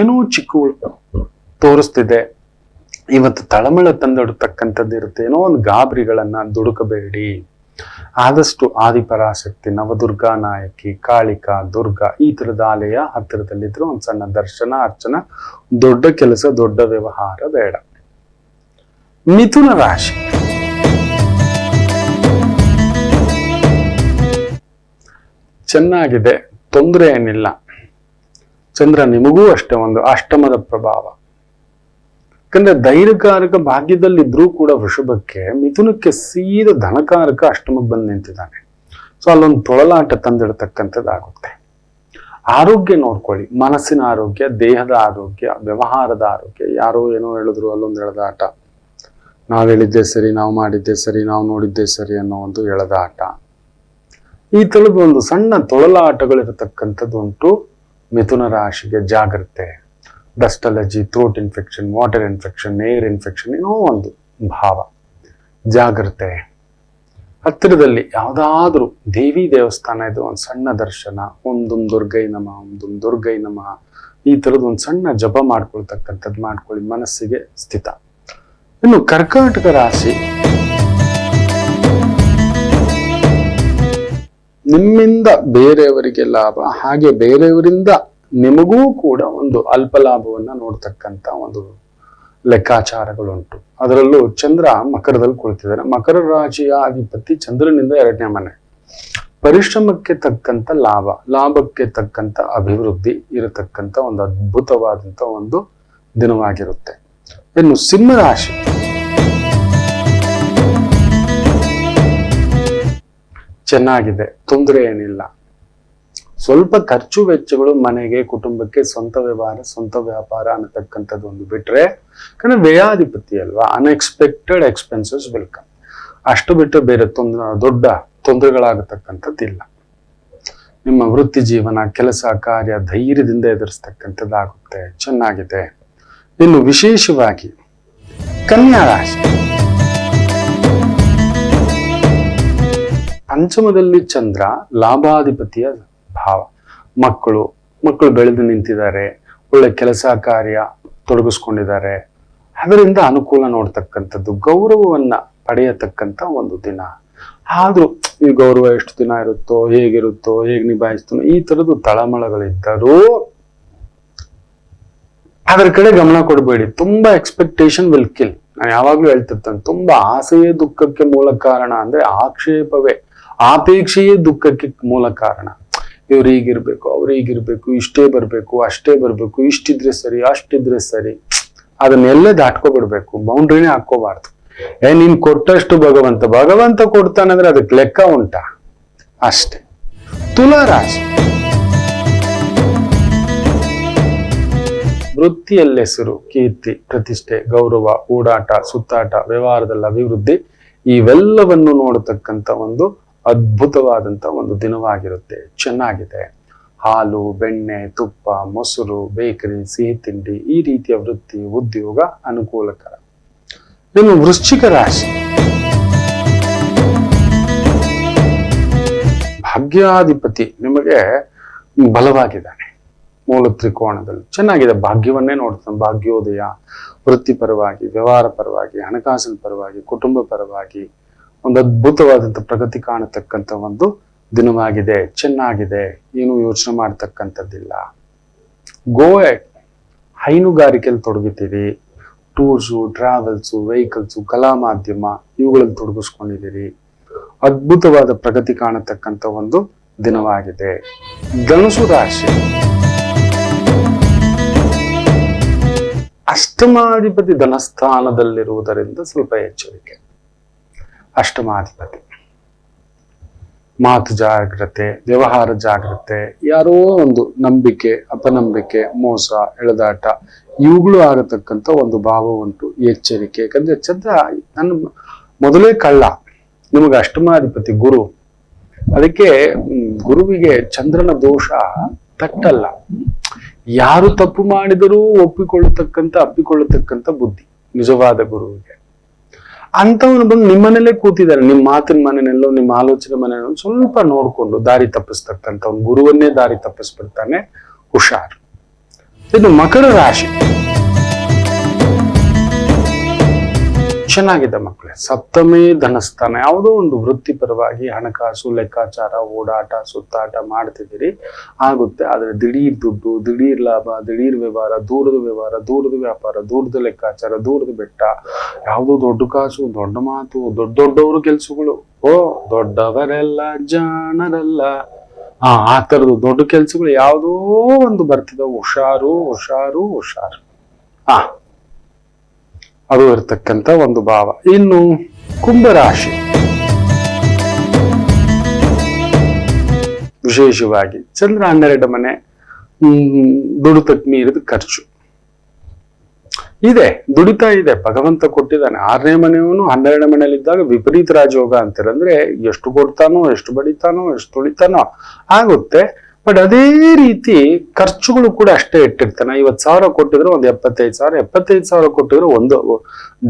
ಏನೋ ಚಿಕ್ಕಗಳು ತೋರಿಸ್ತಿದೆ. ಇವತ್ತು ತಳಮಳ ತಂದಿಡತಕ್ಕಂಥದ್ದು ಇರುತ್ತೆ. ಏನೋ ಒಂದು ಗಾಬರಿಗಳನ್ನ ದುಡುಕಬೇಡಿ. ಆದಷ್ಟು ಆದಿಪರಾಶಕ್ತಿ, ನವದುರ್ಗಾ ನಾಯಕಿ, ಕಾಳಿಕಾ, ದುರ್ಗಾ ಈ ತರದ ಆಲಯ ಹತ್ತಿರದಲ್ಲಿದ್ರೆ ಒಂದು ಸಣ್ಣ ದರ್ಶನ ಅರ್ಚನ, ದೊಡ್ಡ ಕೆಲಸ ದೊಡ್ಡ ವ್ಯವಹಾರ ಬೇಡ. ಮಿಥುನ ರಾಶಿ ಚೆನ್ನಾಗಿದೆ, ತೊಂದರೆ ಏನಿಲ್ಲ. ಚಂದ್ರ ನಿಮಗೂ ಅಷ್ಟೇ ಒಂದು ಅಷ್ಟಮದ ಪ್ರಭಾವ. ಯಾಕಂದ್ರೆ ಧೈರ್ಯಕಾರಕ ಭಾಗ್ಯದಲ್ಲಿದ್ರೂ ಕೂಡ ವೃಷಭಕ್ಕೆ, ಮಿಥುನಕ್ಕೆ ಸೀದ ಧನಕಾರಕ ಅಷ್ಟಮಕ್ಕೆ ಬಂದು ನಿಂತಿದ್ದಾನೆ. ಸೊ ಅಲ್ಲೊಂದು ತೊಳಲಾಟ ತಂದಿಡತಕ್ಕಂಥದ್ದಾಗುತ್ತೆ. ಆರೋಗ್ಯ ನೋಡ್ಕೊಳ್ಳಿ, ಮನಸ್ಸಿನ ಆರೋಗ್ಯ, ದೇಹದ ಆರೋಗ್ಯ, ವ್ಯವಹಾರದ ಆರೋಗ್ಯ. ಯಾರೋ ಏನೋ ಹೇಳಿದ್ರು, ಅಲ್ಲೊಂದು ಎಳೆದಾಟ, ನಾವು ಹೇಳಿದ್ದೆ ಸರಿ, ನಾವು ಮಾಡಿದ್ದೆ ಸರಿ, ನಾವು ನೋಡಿದ್ದೆ ಸರಿ ಅನ್ನೋ ಒಂದು ಎಳೆದಾಟ. ಈ ತರದ ಒಂದು ಸಣ್ಣ ತೊಳಲಾಟಗಳಿರತಕ್ಕಂಥದ್ದು ಉಂಟು ಮಿಥುನ ರಾಶಿಗೆ. ಜಾಗ್ರತೆ. Dust allergy, throat infection, water infection, air infection, ಏನೋ ಒಂದು ಭಾವ. ಜಾಗ್ರತೆ. ಹತ್ತಿರದಲ್ಲಿ ಯಾವುದಾದ್ರೂ ದೇವಿ ದೇವಸ್ಥಾನ ಇದು, ಒಂದು ಸಣ್ಣ ದರ್ಶನ, ಒಂದೊಂದು ದುರ್ಗೈ ನಮಃ, ಒಂದೊಂದು ದುರ್ಗೈ ನಮಃ, ಈ ತರದ್ ಒಂದು ಸಣ್ಣ ಜಪ ಮಾಡ್ಕೊಳ್ತಕ್ಕಂಥದ್ದು ಮಾಡ್ಕೊಳ್ಳಿ, ಮನಸ್ಸಿಗೆ ಸ್ಥಿತ. ಇನ್ನು ಕರ್ಕಾಟಕ ರಾಶಿ, ನಿಮ್ಮಿಂದ ಬೇರೆಯವರಿಗೆ ಲಾಭ, ಹಾಗೆ ಬೇರೆಯವರಿಂದ ನಿಮಗೂ ಕೂಡ ಒಂದು ಅಲ್ಪ ಲಾಭವನ್ನ ನೋಡ್ತಕ್ಕಂಥ ಒಂದು ಲೆಕ್ಕಾಚಾರಗಳುಂಟು. ಅದರಲ್ಲೂ ಚಂದ್ರ ಮಕರದಲ್ಲಿ ಕುಳಿತಿದ್ದಾರೆ. ಮಕರ ರಾಶಿಯ ಅಧಿಪತಿ ಚಂದ್ರನಿಂದ 2ನೇ ಮನೆ. ಪರಿಶ್ರಮಕ್ಕೆ ತಕ್ಕಂತ ಲಾಭ, ಲಾಭಕ್ಕೆ ತಕ್ಕಂತ ಅಭಿವೃದ್ಧಿ ಇರತಕ್ಕಂಥ ಒಂದು ಅದ್ಭುತವಾದಂತ ಒಂದು ದಿನವಾಗಿರುತ್ತೆ. ಇನ್ನು ಸಿಂಹ ರಾಶಿ ಚೆನ್ನಾಗಿದೆ, ತೊಂದರೆ ಏನಿಲ್ಲ. ಸ್ವಲ್ಪ ಖರ್ಚು ವೆಚ್ಚಗಳು ಮನೆಗೆ, ಕುಟುಂಬಕ್ಕೆ, ಸ್ವಂತ ವ್ಯವಹಾರ, ಸ್ವಂತ ವ್ಯಾಪಾರ ಅನ್ನತಕ್ಕಂಥದ್ದು ಒಂದು ಬಿಟ್ರೆ, ಯಾಕಂದ್ರೆ ವ್ಯಯಾಧಿಪತಿ ಅಲ್ವಾ, ಅನ್ಎಕ್ಸ್ಪೆಕ್ಟೆಡ್ ಎಕ್ಸ್ಪೆನ್ಸಸ್ ವೆಲ್ಕಮ್. ಅಷ್ಟು ಬಿಟ್ಟರೆ ಬೇರೆ ದೊಡ್ಡ ತೊಂದರೆಗಳಾಗತಕ್ಕಂಥದ್ದಿಲ್ಲ. ನಿಮ್ಮ ವೃತ್ತಿ ಜೀವನ, ಕೆಲಸ ಕಾರ್ಯ ಧೈರ್ಯದಿಂದ ಎದುರಿಸ್ತಕ್ಕಂಥದ್ದಾಗುತ್ತೆ. ಚೆನ್ನಾಗಿದೆ. ಇನ್ನು ವಿಶೇಷವಾಗಿ ಕನ್ಯಾ ರಾಶಿ, ಪಂಚಮದಲ್ಲಿ ಚಂದ್ರ, ಲಾಭಾಧಿಪತಿಯ ಭಾವ. ಮಕ್ಕಳು ಬೆಳೆದು ನಿಂತಿದ್ದಾರೆ, ಒಳ್ಳೆ ಕೆಲಸ ಕಾರ್ಯ ತೊಡಗಿಸ್ಕೊಂಡಿದ್ದಾರೆ, ಅದರಿಂದ ಅನುಕೂಲ ನೋಡ್ತಕ್ಕಂಥದ್ದು, ಗೌರವವನ್ನ ಪಡೆಯತಕ್ಕಂಥ ಒಂದು ದಿನ. ಆದ್ರೂ ಈ ಗೌರವ ಎಷ್ಟು ದಿನ ಇರುತ್ತೋ, ಹೇಗಿರುತ್ತೋ, ಹೇಗೆ ನಿಭಾಯಿಸ್ತೋ, ಈ ತರದ್ದು ತಳಮಳಗಳಿದ್ದರೂ ಅದರ ಕಡೆ ಗಮನ ಕೊಡಬೇಡಿ. ತುಂಬಾ ಎಕ್ಸ್ಪೆಕ್ಟೇಷನ್ ವಿಲ್ ಕಿಲ್. ನಾನು ಯಾವಾಗ್ಲೂ ಹೇಳ್ತಿರ್ತೇನೆ, ತುಂಬಾ ಆಸೆಯೇ ದುಃಖಕ್ಕೆ ಮೂಲ ಕಾರಣ. ಅಂದ್ರೆ ಆಕ್ಷೇಪವೇ, ಆಪೇಕ್ಷೆಯೇ ದುಃಖಕ್ಕೆ ಮೂಲ ಕಾರಣ. ಇವ್ರು ಹೀಗಿರ್ಬೇಕು, ಅವ್ರು ಹೀಗಿರ್ಬೇಕು, ಇಷ್ಟೇ ಬರ್ಬೇಕು, ಅಷ್ಟೇ ಬರ್ಬೇಕು, ಇಷ್ಟಿದ್ರೆ ಸರಿ, ಅಷ್ಟಿದ್ರೆ ಸರಿ, ಅದನ್ನೆಲ್ಲೇ ದಾಟ್ಕೊಬಿಡ್ಬೇಕು, ಬೌಂಡ್ರಿನೇ ಹಾಕೋಬಾರ್ದು. ನೀನ್ ಕೊಟ್ಟಷ್ಟು ಭಗವಂತ ಕೊಡ್ತಾನಂದ್ರೆ ಅದಕ್ಕೆ ಲೆಕ್ಕ ಉಂಟಾ? ಅಷ್ಟೇ. ತುಲಾ ರಾಶಿ, ವೃತ್ತಿಯಲ್ಲಿ ಹೆಸರು, ಕೀರ್ತಿ, ಪ್ರತಿಷ್ಠೆ, ಗೌರವ, ಓಡಾಟ, ಸುತ್ತಾಟ, ವ್ಯವಹಾರದಲ್ಲಿ ಅಭಿವೃದ್ಧಿ, ಇವೆಲ್ಲವನ್ನು ನೋಡತಕ್ಕಂತ ಒಂದು ಅದ್ಭುತವಾದಂತ ಒಂದು ದಿನವಾಗಿರುತ್ತೆ. ಚೆನ್ನಾಗಿದೆ. ಹಾಲು, ಬೆಣ್ಣೆ, ತುಪ್ಪ, ಮೊಸರು, ಬೇಕರಿ, ಸಿಹಿ ತಿಂಡಿ, ಈ ರೀತಿಯ ವೃತ್ತಿ, ಉದ್ಯೋಗ ಅನುಕೂಲಕರ. ಇನ್ನು ವೃಶ್ಚಿಕ ರಾಶಿ, ಭಾಗ್ಯಾಧಿಪತಿ ನಿಮಗೆ ಬಲವಾಗಿದ್ದಾನೆ. ಮೂಲ ತ್ರಿಕೋಣದಲ್ಲಿ ಚೆನ್ನಾಗಿದೆ. ಭಾಗ್ಯವನ್ನೇ ನೋಡ್ತಾನೆ. ಭಾಗ್ಯೋದಯ, ವೃತ್ತಿಪರವಾಗಿ, ವ್ಯವಹಾರ ಪರವಾಗಿ, ಹಣಕಾಸಿನ ಪರವಾಗಿ, ಕುಟುಂಬ ಪರವಾಗಿ ಒಂದು ಅದ್ಭುತವಾದಂಥ ಪ್ರಗತಿ ಕಾಣತಕ್ಕಂಥ ಒಂದು ದಿನವಾಗಿದೆ. ಚೆನ್ನಾಗಿದೆ. ಏನು ಯೋಚನೆ ಮಾಡ್ತಕ್ಕಂಥದ್ದಿಲ್ಲ. ಗೋವೆ ಹೈನುಗಾರಿಕೆಯಲ್ಲಿ ತೊಡಗಿದ್ದೀರಿ. ಟೂರ್ಸು, ಟ್ರಾವೆಲ್ಸು, ವೆಹಿಕಲ್ಸು, ಕಲಾ ಮಾಧ್ಯಮ ಇವುಗಳಲ್ಲಿ ತೊಡಗಿಸ್ಕೊಂಡಿದ್ದೀರಿ. ಅದ್ಭುತವಾದ ಪ್ರಗತಿ ಕಾಣತಕ್ಕಂಥ ಒಂದು ದಿನವಾಗಿದೆ. ಧನುಸು ರಾಶಿ, ಅಷ್ಟಮಾಧಿಪತಿ ಧನಸ್ಥಾನದಲ್ಲಿರುವುದರಿಂದ ಸ್ವಲ್ಪ ಎಚ್ಚರಿಕೆ. ಅಷ್ಟಮಾಧಿಪತಿ ಮಾತು ಜಾಗ್ರತೆ, ವ್ಯವಹಾರ ಜಾಗ್ರತೆ, ಯಾರೋ ಒಂದು ನಂಬಿಕೆ, ಅಪನಂಬಿಕೆ, ಮೋಸ, ಎಳೆದಾಟ ಇವುಗಳು ಆಗತಕ್ಕಂಥ ಒಂದು ಭಾವ ಉಂಟು. ಎಚ್ಚರಿಕೆ. ಯಾಕಂದ್ರೆ ಚಂದ್ರ ನನ್ನ ಮೊದಲೇ ಕಳ್ಳ, ನಿಮಗೆ ಅಷ್ಟಮಾಧಿಪತಿ ಗುರು. ಅದಕ್ಕೆ ಗುರುವಿಗೆ ಚಂದ್ರನ ದೋಷ ತಟ್ಟಲ್ಲ. ಯಾರು ತಪ್ಪು ಮಾಡಿದರೂ ಅಪ್ಪಿಕೊಳ್ಳತಕ್ಕಂಥ ಬುದ್ಧಿ ನಿಜವಾದ ಗುರುವಿಗೆ. ಅಂತವನು ಬಂದು ನಿಮ್ಮನೇಲೆ ಕೂತಿದ್ದಾರೆ, ನಿಮ್ಮ ಮಾತಿನ ಮನೆಯಲ್ಲೋ ನಿಮ್ಮ ಆಲೋಚನೆ ಮನೆಯಲ್ಲೋ ಸ್ವಲ್ಪ ನೋಡ್ಕೊಂಡು ದಾರಿ ತಪ್ಪಿಸ್ತಕ್ಕಂಥ ಒಂದು ಗುರುವನ್ನೇ ದಾರಿ ತಪ್ಪಿಸ್ಬಿಡ್ತಾನೆ. ಹುಷಾರ್. ಇದು ಮಕರ ರಾಶಿ, ಚೆನ್ನಾಗಿದೆ ಮಕ್ಕಳೇ. ಸಪ್ತಮೇ ಧನಸ್ಥಾನ. ಯಾವುದೋ ಒಂದು ವೃತ್ತಿಪರವಾಗಿ ಹಣಕಾಸು, ಲೆಕ್ಕಾಚಾರ, ಓಡಾಟ, ಸುತ್ತಾಟ ಮಾಡ್ತಿದ್ದೀರಿ, ಆಗುತ್ತೆ. ಆದ್ರೆ ದಿಢೀರ್ ದುಡ್ಡು, ದಿಢೀರ್ ಲಾಭ, ದಿಢೀರ್ ವ್ಯವಹಾರ, ದೂರದ ವ್ಯವಹಾರ, ದೂರದ ವ್ಯಾಪಾರ, ದೂರದ ಲೆಕ್ಕಾಚಾರ, ದೂರದ ಬೆಟ್ಟ, ಯಾವುದೋ ದೊಡ್ಡ ಕಾಸು, ದೊಡ್ಡ ಮಾತು, ದೊಡ್ಡವರು ಕೆಲ್ಸಗಳು. ದೊಡ್ಡವರೆಲ್ಲ ಜಾಣರಲ್ಲ, ಆ ತರದ್ದು ದೊಡ್ಡ ಕೆಲ್ಸಗಳು ಯಾವುದೋ ಒಂದು ಬರ್ತಿದೆ. ಹುಷಾರು. ಅದು ಇರ್ತಕ್ಕಂಥ ಒಂದು ಭಾವ. ಇನ್ನು ಕುಂಭರಾಶಿ, ವಿಶೇಷವಾಗಿ ಚಂದ್ರ 12 ಮನೆ, ದುಡಿತಕ್ಕೆ ಮೀರಿದ ಖರ್ಚು ಇದೆ. ದುಡಿತಾ ಇದೆ, ಭಗವಂತ ಕೊಟ್ಟಿದ್ದಾನೆ. 6ನೇ ಮನೆಯವನು 12ನೇ ಮನೆಯಲ್ಲಿದ್ದಾಗ ವಿಪರೀತ ರಾಜಯೋಗ ಅಂತಾರೆ. ಅಂದ್ರೆ ಎಷ್ಟು ಕೊಡ್ತಾನೋ, ಎಷ್ಟು ಬಡಿತಾನೋ, ಎಷ್ಟು ತುಳಿತಾನೋ ಆಗುತ್ತೆ. ಬಟ್ ಅದೇ ರೀತಿ ಖರ್ಚುಗಳು ಕೂಡ ಅಷ್ಟೇ ಇಟ್ಟಿರ್ತಾನೆ. 50,000 ಕೊಟ್ಟಿದ್ರೆ ಒಂದು 75,000, 75,000 ಕೊಟ್ಟಿದ್ರೆ ಒಂದು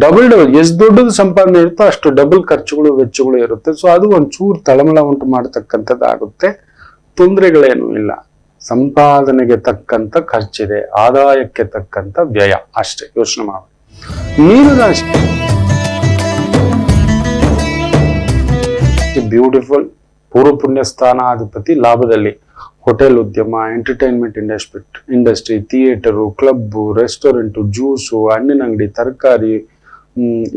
ಡಬಲ್ ಎಷ್ಟು ದೊಡ್ಡದು ಸಂಪಾದನೆ ಇರುತ್ತೋ ಅಷ್ಟು ಡಬಲ್ ಖರ್ಚುಗಳು, ವೆಚ್ಚಗಳು ಇರುತ್ತೆ. ಸೊ ಅದು ಒಂಚೂರು ತಳಮಳ ಉಂಟು ಮಾಡತಕ್ಕಂಥದ್ದಾಗುತ್ತೆ. ತೊಂದರೆಗಳೇನು ಇಲ್ಲ. ಸಂಪಾದನೆಗೆ ತಕ್ಕಂತ ಖರ್ಚಿದೆ, ಆದಾಯಕ್ಕೆ ತಕ್ಕಂತ ವ್ಯಯ ಅಷ್ಟೇ. ಯೋಚನೆ ಮಾಡಿ. ಮೀನರಾಶಿ, ಬ್ಯೂಟಿಫುಲ್. ಪೂರ್ವ ಪುಣ್ಯ ಸ್ಥಾನಾಧಿಪತಿ ಲಾಭದಲ್ಲಿ. ಹೋಟೆಲ್ ಉದ್ಯಮ, entertainment industry, theatre, club, restaurant, juice, ಹಣ್ಣಿನ ಅಂಗಡಿ, ತರಕಾರಿ,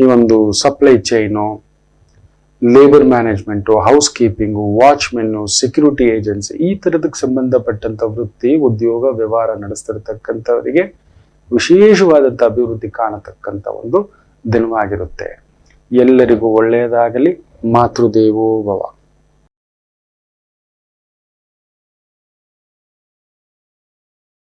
ಈ ಒಂದು supply chain, labour management, housekeeping, watchmen, security agency, ಈ ತರದಕ್ಕೆ ಸಂಬಂಧಪಟ್ಟಂತ ವೃತ್ತಿ, ಉದ್ಯೋಗ, ವ್ಯವಹಾರ ನಡೆಸ್ತಿರ್ತಕ್ಕಂಥವರಿಗೆ ವಿಶೇಷವಾದಂಥ ಅಭಿವೃದ್ಧಿ ಕಾಣತಕ್ಕಂಥ ಒಂದು ದಿನವಾಗಿರುತ್ತೆ. ಎಲ್ಲರಿಗೂ ಒಳ್ಳೆಯದಾಗಲಿ. ಮಾತೃದೇವೋ ಭವ.